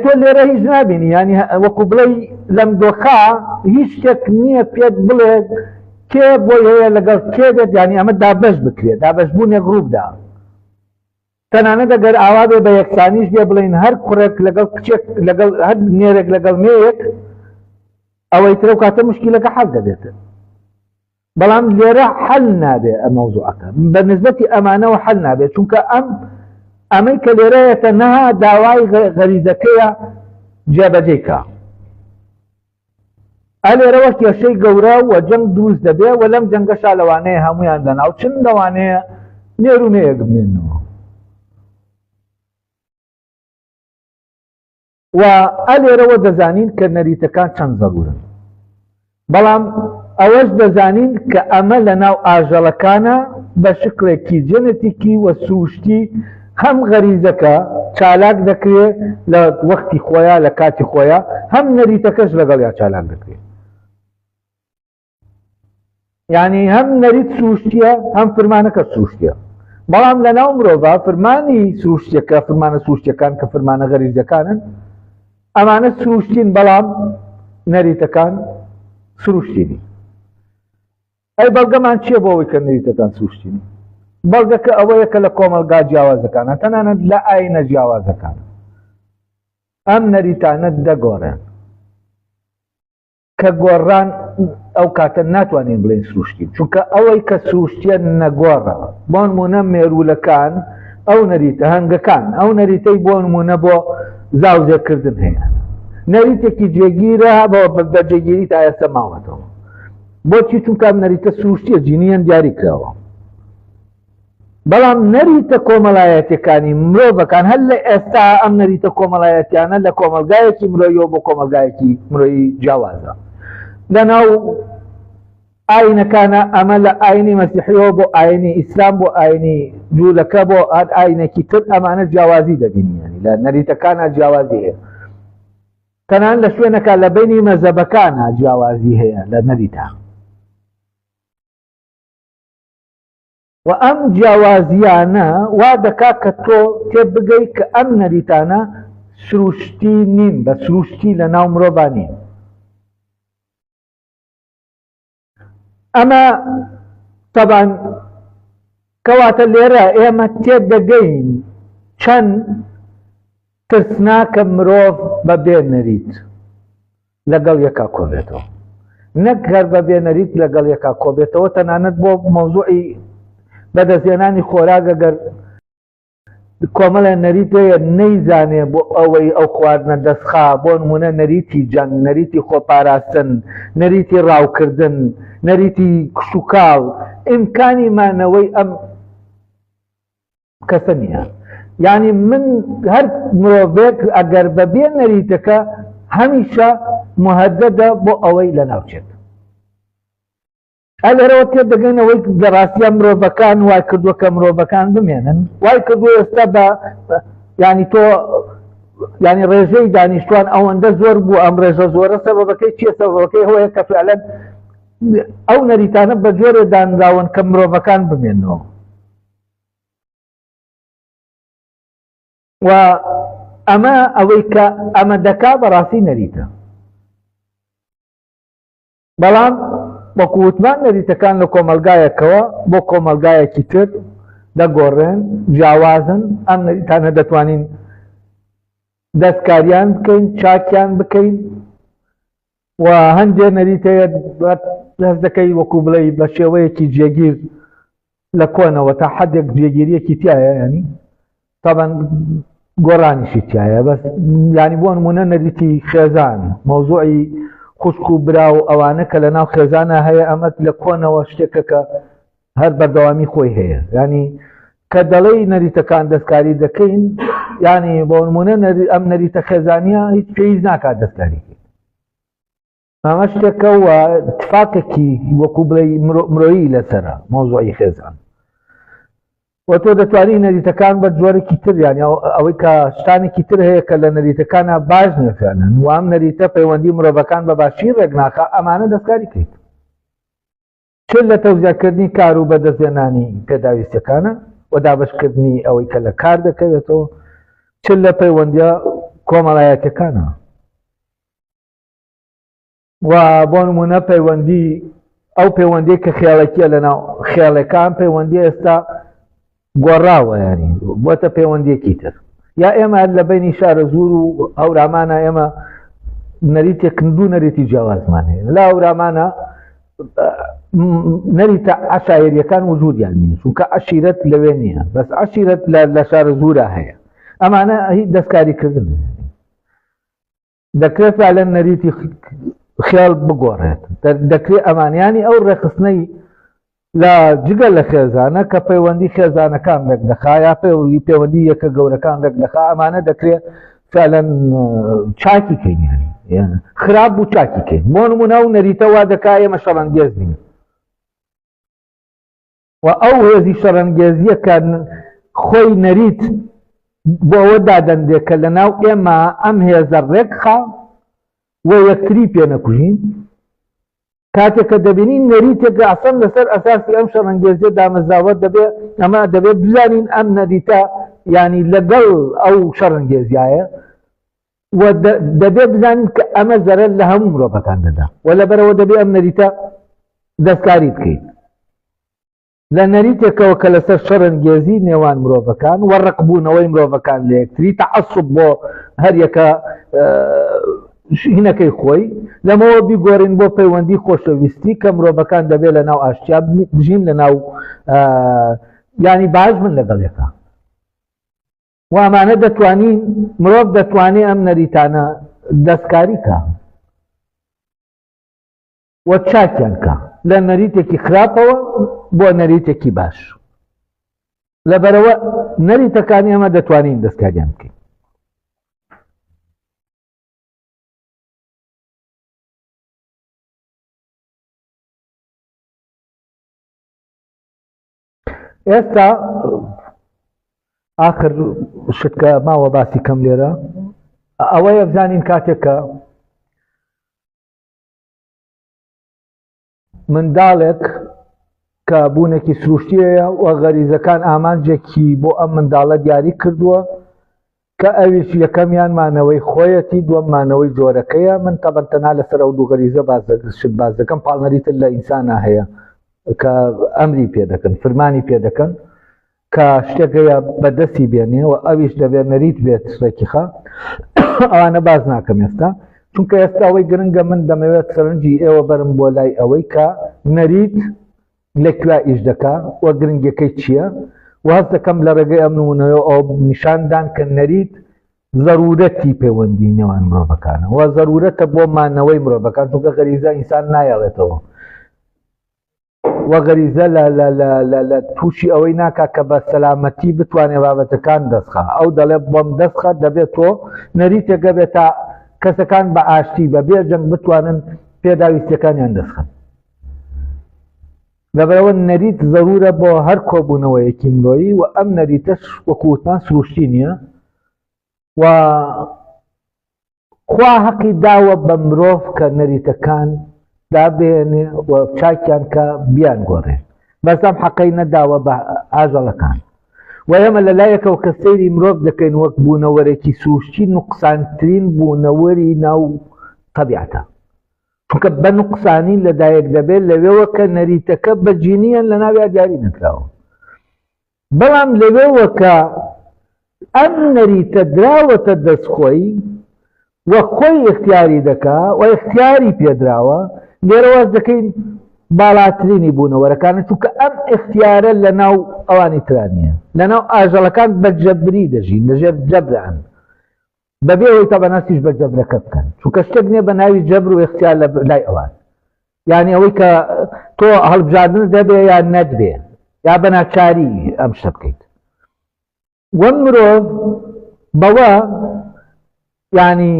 تۆ لێرە هیچ نابینی ینی وەکو بڵێ لەم دۆخا هیچ شتێک نییە پێت بڵێ کێ بۆی هەیە لەگەڵ کێ بێت ینی ئەمە دابەش بکرێت دابەشبوونێک ڕووبدا تەنانەت ئەگەر ئاوا بێ بە یەکسانیش بێ بڵێن هەر کوڕێک لەگەڵ کچێک لەگەڵ هەر نێرێک لەگەڵ مێیەک ئەوەی ترە و کاتە مشکلەکە حەل دەبێت بەڵام لێرە حەل نابێ ئەم مەوزوعەکە بە نسبەتی ئەمانەوە حەل نابێت چونکە ئەمەی کە لێرەیەتە نەها داوای غەریزەکەیە جێبەجێکە ئەلێرەوە کێشەی گەورە و جەنگ دروست دەبێ و لەم جەنگەشا لەوانەیە هەمویان لەناو چن لەوانەیە نێرومەیەک بمێنەوە و ئەلێرەوە دەزانین کە نەریتەکان چەند زەرورن، بەڵام ئەوەش دەزانین کە ئەمە لە ناو ئاژەڵەکانە بە شکلێکی جەنەتیکی و سروشتی هەم غەریزەکە چالاک دەکرێت لە وەختی خۆیان لە کاتی خۆیان، هەم نەریتەکەش لەگەڵ یا چالاک دەکرێت. یعنی هەم نەریت سروشتیە هەم فرمانەکە سروشتیە، بەڵام لە ناو مرۆڤ فرمانی سروشتیەکە فرمانە سروشتیەکان کە فرمانە غەریزەکانن ئەمانە سروشتین، بەڵام نەریتەکان سروشتینی. ئەی بەڵگەمان چییە بۆ ئەوەی کە نەریتەکان سروشتینی؟ بەڵگەکە ئەوەیە کە لە کۆمەلگا جیاوازەکانە تەنانەت لە ئاینە جیاوازەکانە ئەم نەریتانە دەگۆڕێن کە گۆڕان ئەو کاتە ناتوانین بڵێن سروشتین، چونکە ئەوەی کە سروشتیە نەگۆڕە. بۆ نمونە مێرولەکان ئەو نەریتە هەنگەکان ئەو نەریتەی بۆ نمونە بۆ زاوزێکردن هەیە، نەریتێکی جێگیرە بە جێگیری تا ئێستا ماوەتەوە. بۆچی؟ چونکە ئەم نەریتە سروشتیە جینیان دیاری کراوە، بەڵام نەریتە کۆمەڵایەتەکانی مرۆڤەکان هەر لە ئێستا ئەم نەریتە کۆمەڵایەتیانە لە کۆمەلگایەکی مرۆیەوە بۆ کۆمەلگایەکی مرۆیی جیاوازە. لەناو ئاینەکانە ئەمە لە ئاینی مەسیحیەوە بۆ ئاینی ئیسلام بۆ ئاینی جوولەکە بۆ ئاینێکی تر ئەمانە جیاوازی دەبینیانی لە نەریتەکانە جیاوازی هەیە، تەنان لە شوێنەکە لە بینی مەزەبەکانە جیاوازی هەیە لە نەریتە. و ئەم جیاوازیانە وا دەکا کە تۆ تێبگەی کە ئەم نەریتانە سروشتی نین، بە سروشتی لە ناو مرۆڤ نین. ئەمە تەبان کەواتە لێرە ئێمە تێدەگەین چەند ترسناکە مرۆڤ بەبێ نەریت لەگەڵ یەکا کۆبێتەوە، نەک هەر بەبێ نەریت لەگەڵ یەکا کۆبێتەوە. تەنانەت بۆ مەوزوعی بەدەستێنانی خۆراک ئەگەر کۆمەڵە نەریتەیە نەیزانێ بۆ ئەوەی ئەو خواردنە دەستخا، بۆ نمونە نەریتی جەنگ، نەریتی خۆپاراستن، نەریتی ڕاوکردن، نەریتی کشوکاڵ، ئیمکانی مانەوەی ئەم کەسە نییە. یعنی من هەر مرۆڤێک ئەگەر بەبێ نەریتەکە هەمیشە مهددە بۆ ئەوەی لە ناوچێت. ئەلێرەوە تێدەگەینەوەی دەڕاستیە مرۆڤەکان وای کردووە کە مرۆڤەکان بمێنن، وای کردووە ئێستا بە ینی تۆ ینی ڕێژەی دانیشتوان ئەوەندە زۆر بوو، ئەم ڕێژە زۆرە سەبەبەکەی چییە؟ سەبەبەکەی هەوەیە کە فعلەن ئەو نەریتانە بە جۆرێ دانراون کە مرۆڤەکان بمێنەوە. و ئەمە ئەوەی کە ئەمە دەکا بەڕاستی نەریتە، بەڵام وەکو وتمان نەریتەکان لە کۆمەلگایەکەوە بۆ کۆمەلگایەکی تر دەگۆڕێن، جیاوازن. ئەم نەریتانە دەتوانین دەستکاریان بکەین، چاکیان بکەین. و هەندێک نەریتەیە دەست دەکەی وەکو بڵێ بە شێوەیەکی جێگیر لە کۆنەوە تا حەدێک جێگیریەکی تایە، ینی تابان گۆڕانیشی تایە، بەس ینی بۆ نمونە نەریتی خێزان، مەوزوعی خوشک و برا و ئەوانە کە لە ناو خێزانە هەیە، ئەمە لە کۆنەوە شتێکە کە هەر بەردەوامی خۆی هەیە. ینی کە دەڵێی نەریتەکان دەستکاری دەکەین، ینی بۆ نمونە ئەم نەریتە خێزانیە هیچ پێویست ناکات دەستکاری. ئەمە شتێکە و اتفاقێکی وەکو بڵێ مرۆیی لەسەرە مەوزوعی خێزان. و تۆ دەتوانین نەریتەکان بە جۆرێکی تر، یانی ئەوەی کە شتانێکی تر هەیە کە لە نەریتەکانە باش نەفێنن، و ئەم نەریتە پەیوەندی مرۆڤەکان بە باشی ڕێک ناخا، ئەمانە دەستکاری کەیت. چ لە تەوزیعکردنی کار و بەدەستێنانی پێداویستەکانە و دابشکردنی ئەوەی کە لە کار دەکەوێتەوە، چ لە پەیوەندیە کۆمەڵایەتەکانە. و بۆ نمونە پەیوەندی ئەو پەیوەندی کە خێڵێکیە لەناو خێڵەکان، پەیوەندی ئێستا گۆڕاوە، ینی بۆتە پەیوەندیەکی تر. یا ئێمە لە بینی شارە زور و هەورامانە ئێمە نەریتێک دوو نەریتی جیاوازمان هەیە. لە هەورامانە نەریتە عەشایریەکان وجودیان نییە، چونکە عەشیرەت لەوێ نییە، بەس عەشیرەت لە شارە زورە هەیە. ئەمانە هیچ دەستکاریکردن دەکرێت لە نەریتی خێڵ بگۆڕێت، دەکرێت ئەمانیانی ئەو ڕێخستنەی لە جگە لە خێزانە کە پەیوەندی خێزانەکان ڕێک دەخا، یا پەیوەندی یەکە گەورەکان ڕێک دەخا، ئەمانە دەکرێت فعلا چاکی کەین يعني خراپ بوو چاکی کەین بۆ نمونە ئەو نەریتە وا دەکا ئێمە شەڕەنگێز بین و ئەو هێزی شەڕەنگێزیە کە خۆی نەریت بۆ ئەوە دادەندێت کە لەناو ئێمە ئەم هێزە ڕێک خا و یەکتری پێ نەکوژین کاتێک کە دەبینین نەریتێک ئەسەن لەسەر ئەساسی ئەم شەڕەنگێزیە دامەزراوە دەبێت ئەمە دەبێت بزانین ئەم نەریتە یعنی لەگەڵ ئەو شەڕەنگێزیایە و دەبێت بزانین کە ئەمە زەرەر لە هەموو مرۆڤەکان دەدا و لەبەرەوە دەبێت ئەم نەریتە دەستکاری بکەین لە نەریتێکەوە کە لەسەر شەڕەنگێزی نێوان مرۆڤەکان و ڕقبوونەوەی مرۆڤەکان لە یەکتری تەعەسوب بۆ هەر یەکە هینەکەی خۆی لەمەوە بیگۆڕین بۆ پەیوەندی خۆشەویستی کە مرۆڤەکان دەبێت لە ناو ئاشتیا بژین لە ناو ینی باش من لەگەڵ یەکە و ئەمانە دەتوانین مرۆڤ دەتوانێت ئەم نەریتانە دەستکاری کە و چاکیان کە لە نەریتێکی خراپەوە بۆ نەریتێکی باش لەبەرەوە نەریتەکانی ئەمە دەتوانین دەستکاریان بکەین ئێستا آخر شتکە ماوە باسی کەم لێرە ئەوەیە بزانین کاتێکە منداڵێک کە بوونێکی سروشتیەیە و غەریزەکان ئامانجێکی بۆ ئەم منداڵە دیاری کردووە کە ئەویش یەکەمیان مانەوەی خۆیەتی دووەم مانەوەی جۆرەکەیە من تەبەنتەنا لەسەر ئەو دوو غەریزە باز دەکەم پاڵنەریتر لە ئینسانە هەیە کە ئەمری پێ دەکەن فرمانی پێ دەکەن کە شتێکەیە بەدەستی بێنێ و ئەویش دەبێت نەریت بێت ڕێکیخە ئەوانە باز ناکەم ئێستا چونکە ئێستا ئەوەی گرنگە من دەمەوێت سەرنجی ئێوە بەرم بۆ لای ئەوەی کە نەریت لەکوێ ئیش دەکا و گرنگەکەی چییە و هەست دەکەم لە ڕێگەی ئەم نمونەوە ئەو نیشاندان کە نەریت ضرورەتی پەیوەندی نێوان مرۆڤەکانە و ضرورەتە بۆ مانەوەی مرۆڤەکان چونکە غەریزە ئینسان نایەڵێتەوە و غەریزە لە تووشی ئەوەی ناکا کە بە سەلامەتی بتوانێت بابەتەکان دەستخە ئەو دەڵێ بۆم دەستخە دەبێت تۆ نەریتێکە بێت تا کەسەکان بە ئاشتی بە بێجەنگ بتوانن پێداویستەکانیان دەستخەن لەبەرەوە نەریت ضرورە بۆ هەر کۆبوونەوەیەکی مرۆیی و ئەم نەریتەش وەکووتمان سروشتی نییە و خوا حەقی داوە بە مرۆڤ کە نەریتەکان دابێنێ و چاکیان کە بیان گۆڕێ بەسەم حەقەی نەداوە بە ئاژەڵەکان و ئێمە لەلایەکەوە کە سەیری مرۆڤ دەکەین وەک بوونەوەرێکی سروشتی نوقسانترین بوونەوەری ناو تەبیعەتە چونکە بە نوقسانی لەدایک دەبێت لەوێوە کە نەریتەکە بەجینیان لە ناوی دیاری نەکراوە بەڵام لەوێوە کە ئەم نەریتە دراوەتە دەستخۆی وە خۆی اختیاری دەکا و اختیاری پێدراوە لێرەواز دەکەین باڵاترینی بوونەوەرەکانە چونکە ئەم اختیارە لە ناو ئەوانی ترانیە لە ناو ئاژەڵەکان بە جەبری دەژین لەژێر جەبران بەبێ ئەوەی تەبەناسیش بە جەبرەکە بکەن چونکە شتێک نییە بە ناوی جەبر و اختیار لای ئەوان یعنی ئەوەی کە تۆ هەڵبژاردن دەبێ یان نەدبێ یا بە ناچاری ئەم شتە بکەیت وە مرۆڤ بەوە یعنی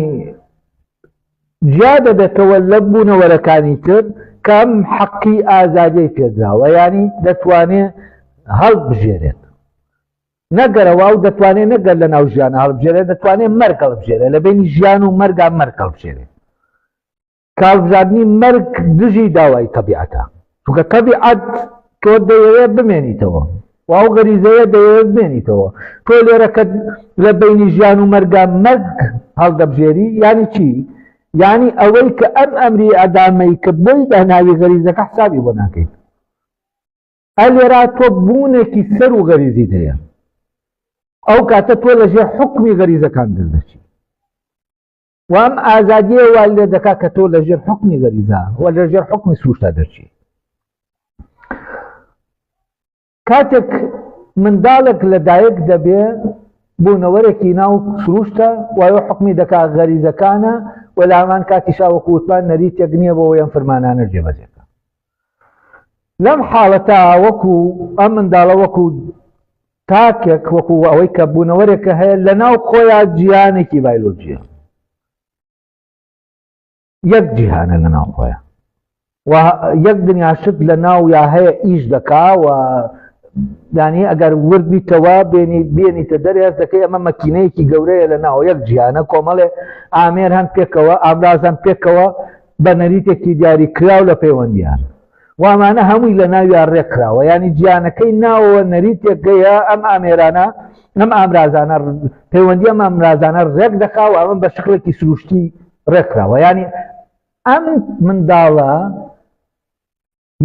جیا دەبێتەوە لە بوونەوەرەکانی تر کە ئەم حەقی ئازادیی پێدراوە ینی دەتوانێت هەڵبژێرێت نەگەرەوە و دەتوانێت نەگەر لە ناو ژیانە هەڵبژێرێت دەتوانێت مەرگ هەڵبژێرێت لە بینی ژیان و مەرگا مەرگ هەڵبژێرێت کاڵبژاردننی مەرگ دژی داوای تەبیعەتە چونکە تەبیعەت تۆ دەیەوێت بمێنیتەوە و ئەو غەریزەیە دەیەوێت بمێنیتەوە تۆ لێرەکە لە بینی ژیان و مەرگا مەرگ هەڵدەبژێری یعنی چی؟ یعنی ئەوەی کە ئەم ئەمری ئەدامەی کە بۆی داناوی غەریزەکە حسابی بۆ ناکەیت ئەلێرا تۆ بوونێکی سەر و غەریزی هەیە ئەو کاتە تۆ لەژێر حکمی غەریزەکان دەردەچی و ئەم ئازادیە وای لێ دەکا کە تۆ لەژێر حکمی غەریزە و لەژێر حکمی سروشتە دەرچی کاتێک منداڵێک لەدایک دەبێ بوونەوەرێکی ناو سروشتە وایە حکمی دەکا غەریزەکانە و لە هەمان کاتیشا وەکو وتمان نەریتێک نییە بۆ ئەم فەرمانانە جێبەجێکە لەم حاڵەتە وەکو ئەم منداڵە وەکو تاکێک وەکو ئەوەی کە بوونەوەرێکە هەیە لەناو خۆیان جیهانێکی بایۆلۆجیە، یەک جیهانە لەناو خۆیان و یەک دنیاشت لەناو یا هەیە ئیش دەکا و یعنی ئەگەر ورد بیتەوە بێنیتە دەرێ هەست دەکەی ئەمە مەکینەیەکی گەورەیە لەناو یەک جیهانە، کۆمەڵێ ئامێر هەن پێکەوە ئامرازان پێکەوە بە نەریتێکی دیاری کراو لە پەیوەندیان، وامانە هەمووی لە ناویان ڕێکراوە، ینی جیهانەکەی ناوەوە نەریتێک گەیە ئەم ئامێرانە ئەم ئامرازانە پەیوەندی ئەم ئامرازانە ڕێک دەکا و ئەمە بە شکلێکی سروشتی ڕێکراوە، ینی ئەم منداڵە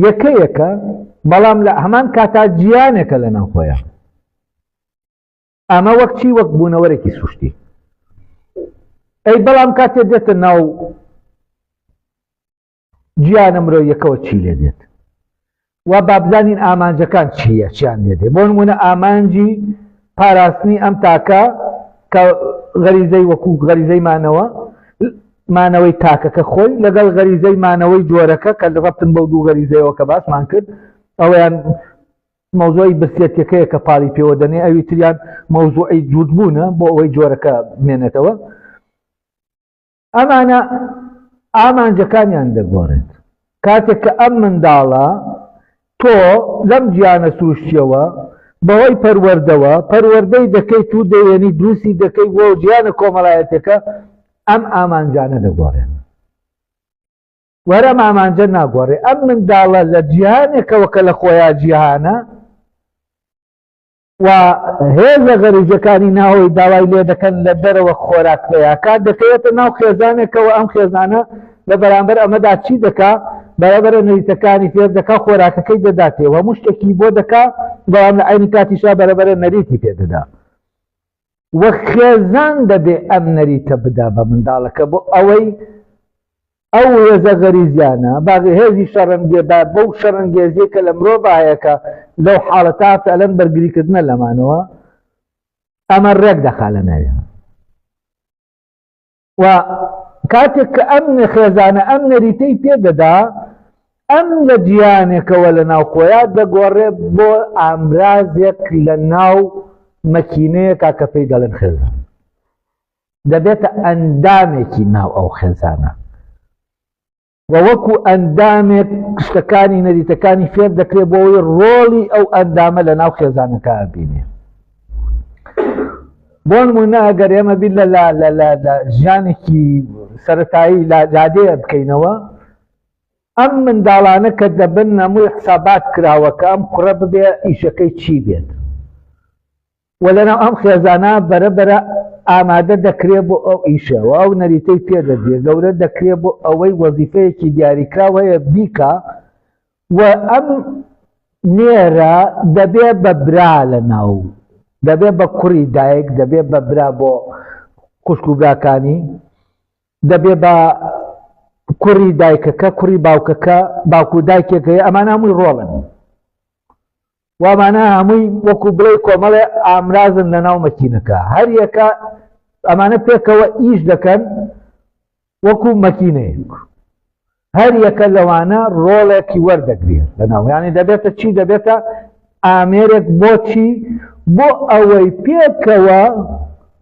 یەکەیەکە بەڵام لە هەمان کاتا جیهانێکە لەناو خۆیان، ئەمە وەک چی وەک بوونەوەرێکی سروشتی. ئەی بەڵام کاتێ دێتە ناو جیهانە مرۆییەکەوە چی لێ دێت و بابزانین ئامانجەکان چییە چیان لێ دێت. بۆ نمونە ئامانجی پاراستنی ئەم تاکە کە غەریزەی وەکو غەریزەی مانەوەی تاکەکە خۆی لەگەڵ غەریزەی مانەوەی جۆرەکە کە ڕەبتن بەو دوو غەریزەیەوە کە باسمان کرد، ئەویان مەوزوعی برسێتەکەیە کە پاڵی پێوە دەنێ، ئەوی تریان مەوزوعی جوودبوونە بۆ ئەوەی جۆرەکە بمێنێتەوە. ئەمانە ئامانجەکانیان دەگۆڕێت کاتێک کە ئەم منداڵە تۆ لەم جیهانە سروشتیەوە بەوەی پەروەردەی دەکەیت و دەیێنی دروستی دەکەی بۆ جیهانە کۆمەڵایەتەکە، ئەم ئامانجانە دەگۆڕێن. وەرەم ئامانجە ناگۆڕێ، ئەم منداڵە لە جیهانێکەوە کە لە خۆیان جیهانە و هێزە غەریزەکانی ناوەی داوای لێ دەکەن لە دەرەوە خۆراک پێیان کات دەکەوێتە ناو خێزانێکەوە، ئەم خێزانە لە بەرامبەر ئەمەدا چی دەکا بەرەبەرە نەریتەکانی فێر دەکا خۆراکەکەی دەداتێەوە، هەموو شتێکی بۆ دەکا بەڵام لە عینی کاتیشا بەرەبەرە نەریتی پێدەدا و خێزان دەبێ ئەم نەریتە بدا بە منداڵەکە بۆ ئەوەی ئەو هێزە غەریزیانە باقی هێزی شەڕەنگێدا بەو شەڕەنگێزیە کە لە مرۆڤ هەیەکە لەو حاڵەتا فعلەن بەرگریکردنە لەمانەوە ئەمە ڕێک دەخا لە ناویان. و کاتێک کە ئەم خێزانە ئەم نەریتەی پێدەدا، ئەم لە جیهانێکەوە لە ناو خۆیان دەگۆڕێ بۆ ئامرازێک لە ناو مەکینەیەکا کە پێی دەڵێن خێزان، دەبێتە ئەندامێکی ناو ئەو خێزانە و وەکو ئەندامێک شتەکانی نەریتەکانی فێر دەکرێت بۆ ئەوەی ڕۆڵی ئەو ئەندامە لە ناو خێزانەکە بینێ. بۆ نمونە ئەگەر ئێمە بیر لە ژیانێکی سەرەتایی لادەیە بکەینەوە، ئەم منداڵانە کە دەبن هەمووی حسابات کراوە کە ئەم کوڕە ببێ ئیشەکەی چی بێت و لەناو ئەم خێزانە بەرەبەرە ئامادە دەکرێت بۆ ئەو ئیشەوە، ئەو نەریتەی پێدەدێ گەورە دەکرێت بۆ ئەوەی وەزیفەیەکی دیاریکراوە هەیە بیکە و ئەم نێرە دەبێ بە برا لە ناو، دەبێ بە کوڕی دایک، دەبێ بە برا بۆ خوشک و براکانی، دەبێ بە کوڕی دایکەکە کوڕی باوکەکە باوکو دایکێکەیە، ئەمانە هەمووی ڕۆڵن وامانە هەمووی وەکو بڵێ کۆمەڵێ ئامرازن لە ناو مەکینەکە، هەر یەکە ئەمانە پێکەوە ئیش دەکەن وەکو مەکینەیەک، هەر یەکە لەوانە ڕۆڵێکی وەردەگرێت لە ناو، یعنی دەبێتە چی دەبێتە ئامێرێک بۆچی بۆ ئەوەی پێکەوە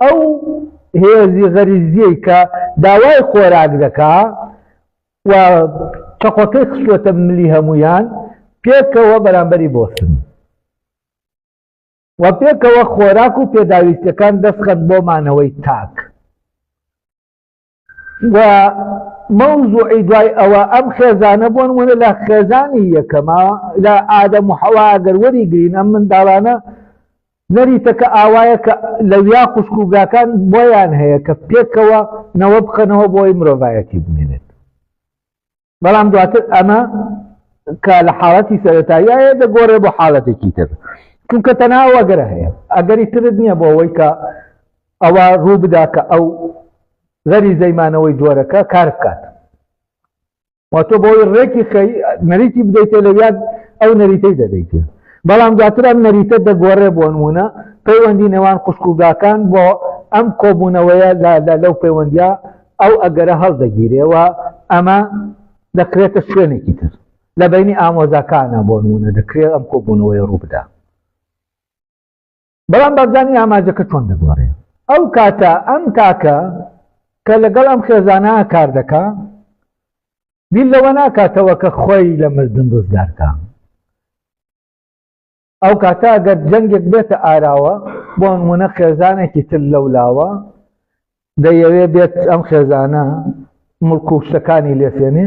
ئەو هێزی غەریزیەی کە داوای خۆراک دەکا و چەقۆکەی خستوەتە ملی هەمویان پێکەوە بەرامبەری بۆسن و پێکەوە خۆراک و پێداویستەکان دەستخەن بۆ مانەوەی تاک. و مەوزوعی دوای ئەوە ئەم خێزانە بۆ نمونە لە خێزانی یەکەما لە ئادەم و حەوا ئەگەر وەریگرین ئەم منداڵانە نەریتەکە ئاوایە کە لەویا خوشک و براکان بۆیان هەیە کە پێکەوە نەوە بخەنەوە بۆی مرۆڤایەتی بمێنێت، بەڵام دواتر ئەمە کە لە حاڵەتی سەرەتاییە دەگۆڕێ بۆ حاڵەتێکی تر، چونکە تەنها ئەگەرە هەیە ئەگەری ترت نییە بۆ ئەوەی کە ئەوە ڕوو بدا کە ئەو غەریزەی مانەوەی جۆرەکە کار بکات و تۆ بۆی ڕێکی خەی نەریتی بدەیتێ لەویان ئەو نەریتەی دەدەیتێ، بەڵام دواتر ئەم نەریتە دەگۆڕێ بۆ نمونە پەیوەندی نێوان خوشک و براکان بۆ ئەم کۆبوونەوەیە لەو پەیوەندیە ئەو ئەگەرە هەڵدەگیرێ و ئەمە دەکرێتە شوێنێکی تر لە بینی ئامۆزاکانە بۆ نمونە دەکرێت ئەم کۆبوونەوەی ڕوو بدا. بەڵام بابزانی ئاماجەکە چۆن دەگۆڕێ ئەو کاتە ئەم تاکە کە لەگەڵ ئەم خێزانە کار دەکا بیر لەوە ناکاتەوە کە خۆی لە مردن ڕزگارکە ئەو کاتە ئەگەر جەنگێک بێتە ئاراوە بۆ نمونە خێزانێکی تر لەولاوە دەیەوێ بێت ئەم خێزانە مڵک و شتەکانی لێفێنێ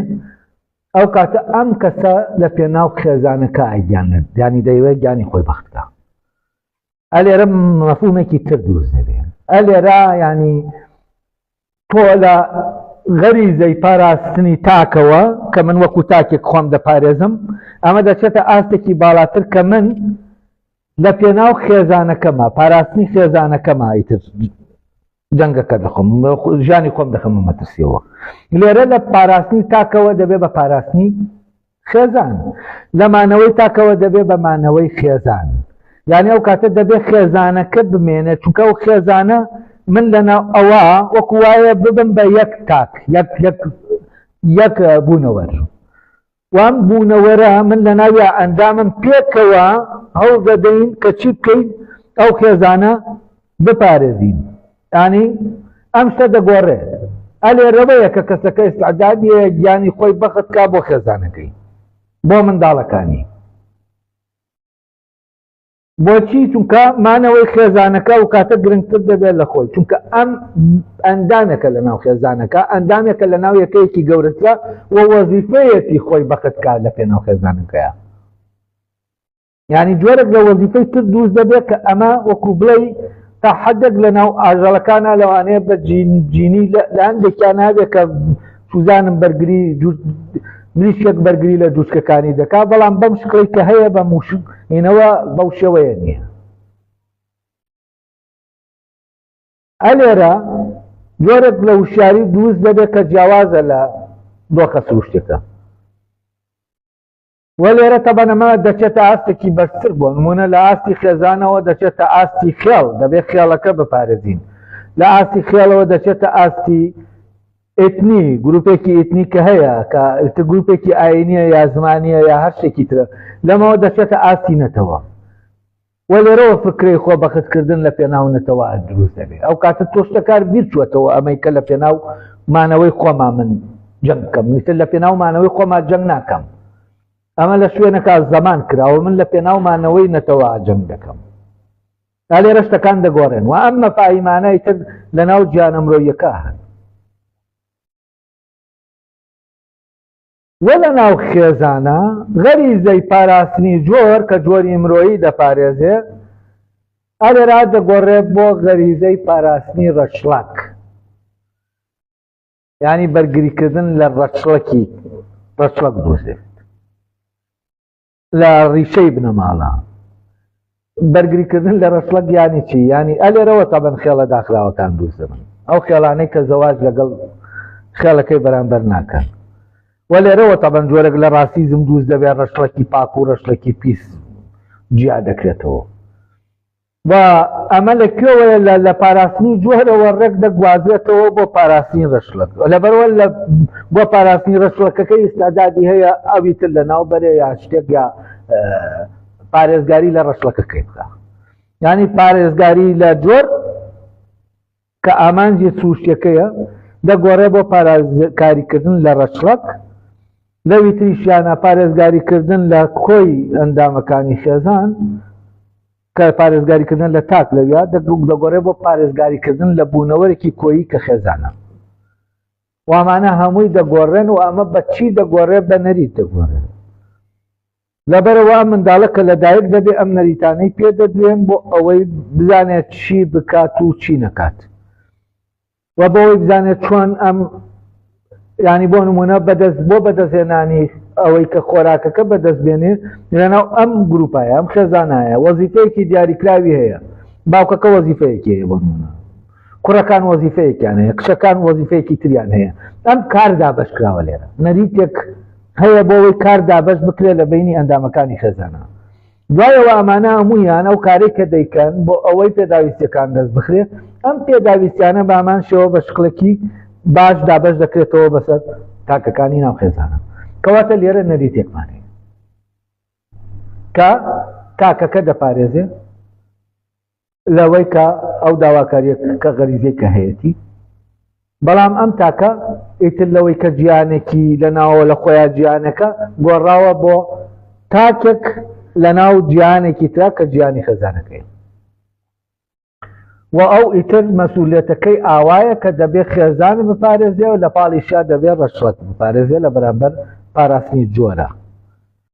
ئەو کاتە ئەم کەسە لە پێناو خێزانەکە ئایگیانێت یانی دەیەوێت گیانی خۆی بەختکە ئەلێرە مەفهومێکی تر دروست دەبێت ئەلێرە ینی تۆ لە غەریزەی پاراستنی تاکەوە کە من وەکو تاکێک خۆم دەپارێزم ئەمە دەچێتە ئاستێکی باڵاتر کە من لە پێناو خێزانەکەمە پاراستنی خێزانەکەمە ئیتر جەنگەکە دەخۆم ژیانی خۆم دەخەمە مەترسیەوە لێرە لە پاراستنی تاکەوە دەبێت بە پاراستنی خێزان لە مانەوەی تاکەوە دەبێت بە مانەوەی خێزان یعنی ئەو کاتە دەبێت خێزانەکە بمێنێت چونکە ئەو خێزانە من لەناو ئەوە وەکو وایە ببم بە یەک تاک یەک بوونەوەر وام بوونەوەرە من لە ناوی ئەندامم پێکەوە هەوڵ دەدەین کە چی بکەین ئەو خێزانە بپارێزین ینی ئەم شتە دەگۆڕێت ئەلێرەوەیە کە کەسەکە ئستعدادیە گیانی خۆی بەخت کا بۆ خێزانەکەی بۆ منداڵەکانی بۆچی چونکە مانەوەی خێزانەکە و کاتە گرنگتر دەبێت لە خۆی چونکە ئەم ئەندامێکە لە ناو خێزانەکە ئەندامێکە لە ناو یەکەیەکی گەورەترە و وەزیفەیەتی خۆی بەختکار لە پێناو خێزانەکەیە یعنی جۆرێک لە وەزیفەی تر دروست دەبێت کە ئەمە وەکو بڵێ تا حدێک لە ناو ئاژەڵەکانە لەوانەیە بە جینی لە هەندێکیان هەبێت کە سوزانم بەرگری مریشێک بەرگری لە جوچکەکانی دەکا بەڵام بەم شکڵی کە هەیە بە موشینەوە بەو شێوەیە نییە ئەلێرە جۆرێک لە وشیاری دروست دەبێت کە جیاوازە لە دۆخە سروشتێکە وەلێرە تەبەنەمە دەچێتە ئاستێکی بەرزتر بۆ نمونە لە ئاستی خێزانەوە دەچێتە ئاستی خێڵ دەبێت خێڵەکە بپارێزین لە ئاستی خێڵەوە دەچێتە ئاستی ئێتنی گروپێکی ئێتنی کە هەیە کە گروپێکی ئاینیە یا زمانیە یا هەر شتێکی ترە لەمەوە دەچێتە ئاستی نەتەوە وەلێرەوە فکرەی خۆ بەختکردن لە پێناو نەتەوە دروست دەبێت ئەو کاتە تۆشتەکار بیر چوەتەوە ئەمەی کە لە پێناو مانەوەی خۆما من جەنگ بکەم نیتر لە پێناو مانەوەی خۆما جەنگ ناکەم ئەمە لە شوێنەکە زەمان کراوە من لە پێناو مانەوەی نەتەوە جەنگ دەکەم لێرە شتەکان دەگۆڕێن و ئەم مەفاهیمانەی تر لە ناو گیانە مرۆییەکە هەن وەلە ناو خێزانە غەریزەی پاراستنی جۆر کە جۆری مرۆیی دەپارێزێ ئەلێرا دەگۆڕێت بۆ غەریزەی پاراستنی ڕەچڵەک ینی بەرگریکردن لە ڕەچڵەک دۆزێت لە ڕیشەی بنەماڵە بەرگریکردن لە ڕەچڵەک یانی چی ینی ئەلێرەوە تەبەن خێڵە داخراوەکان دروست دەبن ئەو خێڵانەی کە زەواج لەگەڵ خێڵەکەی بەرامبەر ناکەن وەلێرەوە تەبەن جۆرێک لە ڕاستیزم دروست دەبێت ڕەچڵەکی پاک و ڕەچڵەکی پیس جیا دەکرێتەوە و ئەمە لەکوێوەیە لە پاراستنی جۆرەوە ڕێک دەگوازێتەوە بۆ پاراستنی ڕەچڵەک لەبەرەوە بۆ پاراستنی ڕەچڵەکەکەی ئستعدادی هەیە ئەوی تر لە ناوبەرێ یا شتێک یا پارێزگاری لە ڕەچڵەکەکەی بکە ینی پارێزگاری لە جۆر کە ئامانجی سروشتەکەیە دەگۆڕێ بۆ پارێزکاریکردن لە ڕەچڵەک لەوی تریشیانە پارێزگاریکردن لە کۆی ئەندامەکانی خێزان کە پارێزگاریکردن لە تاک لەویا دەگۆڕێ بۆ پارێزگاریکردن لە بوونەوەرێکی کۆیی کە خێزانە وامانە هەمووی دەگۆڕێن و ئەمە بە چی دەگۆڕێ بە نەریت دەگۆڕێت لەبەرەوە منداڵە کە لەدایک دەبێ ئەم نەریتانەی پێدەدرێن بۆ ئەوەی بزانێت چی بکات و چی نەکات و بۆەوەی بزانێت چۆن ئەم ینی بۆ نمونە بۆ بەدەستێنانی ئەوەی کە خۆراکەکە بەدەستبێنێ لەناو ئەم گروپایە ئەم خێزانایە وەزیفەیەکی دیاریکراوی هەیە باوکەکە وەزیفەیەکی هەیە بۆ نمونە کوڕەکان وەزیفەیەکیان هەیە کچەکان وەزیفەیەکی تریان هەیە ئەم کار دابەشکراوە لێرە نەریتێک هەیە بۆەوەی کار دابەش بکرێت لە بینی ئەندامەکانی خێزانە دوایەوە ئەمانە هەموویان ئەو کارێک کە دەیکەن بۆ ئەوەی پێداویستیەکان دەست بخرێت ئەم پێداویستیانە بە ئامان شێوە بە شکڵێکی باش دابەش دەکرێتەوە بەسەر تاکەکانی ناو خێزانە کەواتە لێرە نەریتێکمانێ کە تاکەکە دەپارێزێ لەوەی کە ئەو داواکاریە کە غەریزەی کە هەیەی بەڵام ئەم تاکە ئیتر لەوەی کە گیانێکی لە ناوە لە خۆیان گیانەکە گۆڕاوە بۆ تاکێک لە ناو گیانێکی ترا کە گیانی خێزانەکەی و ئەو ئیتر مەسئولیەتەکەی ئاوایە کە دەبێت خێزان بپارێزێ و لە پاڵیشیا دەبێت ڕەشوەت بپارێزێ لە بەرامبەر پاراستنی جۆرە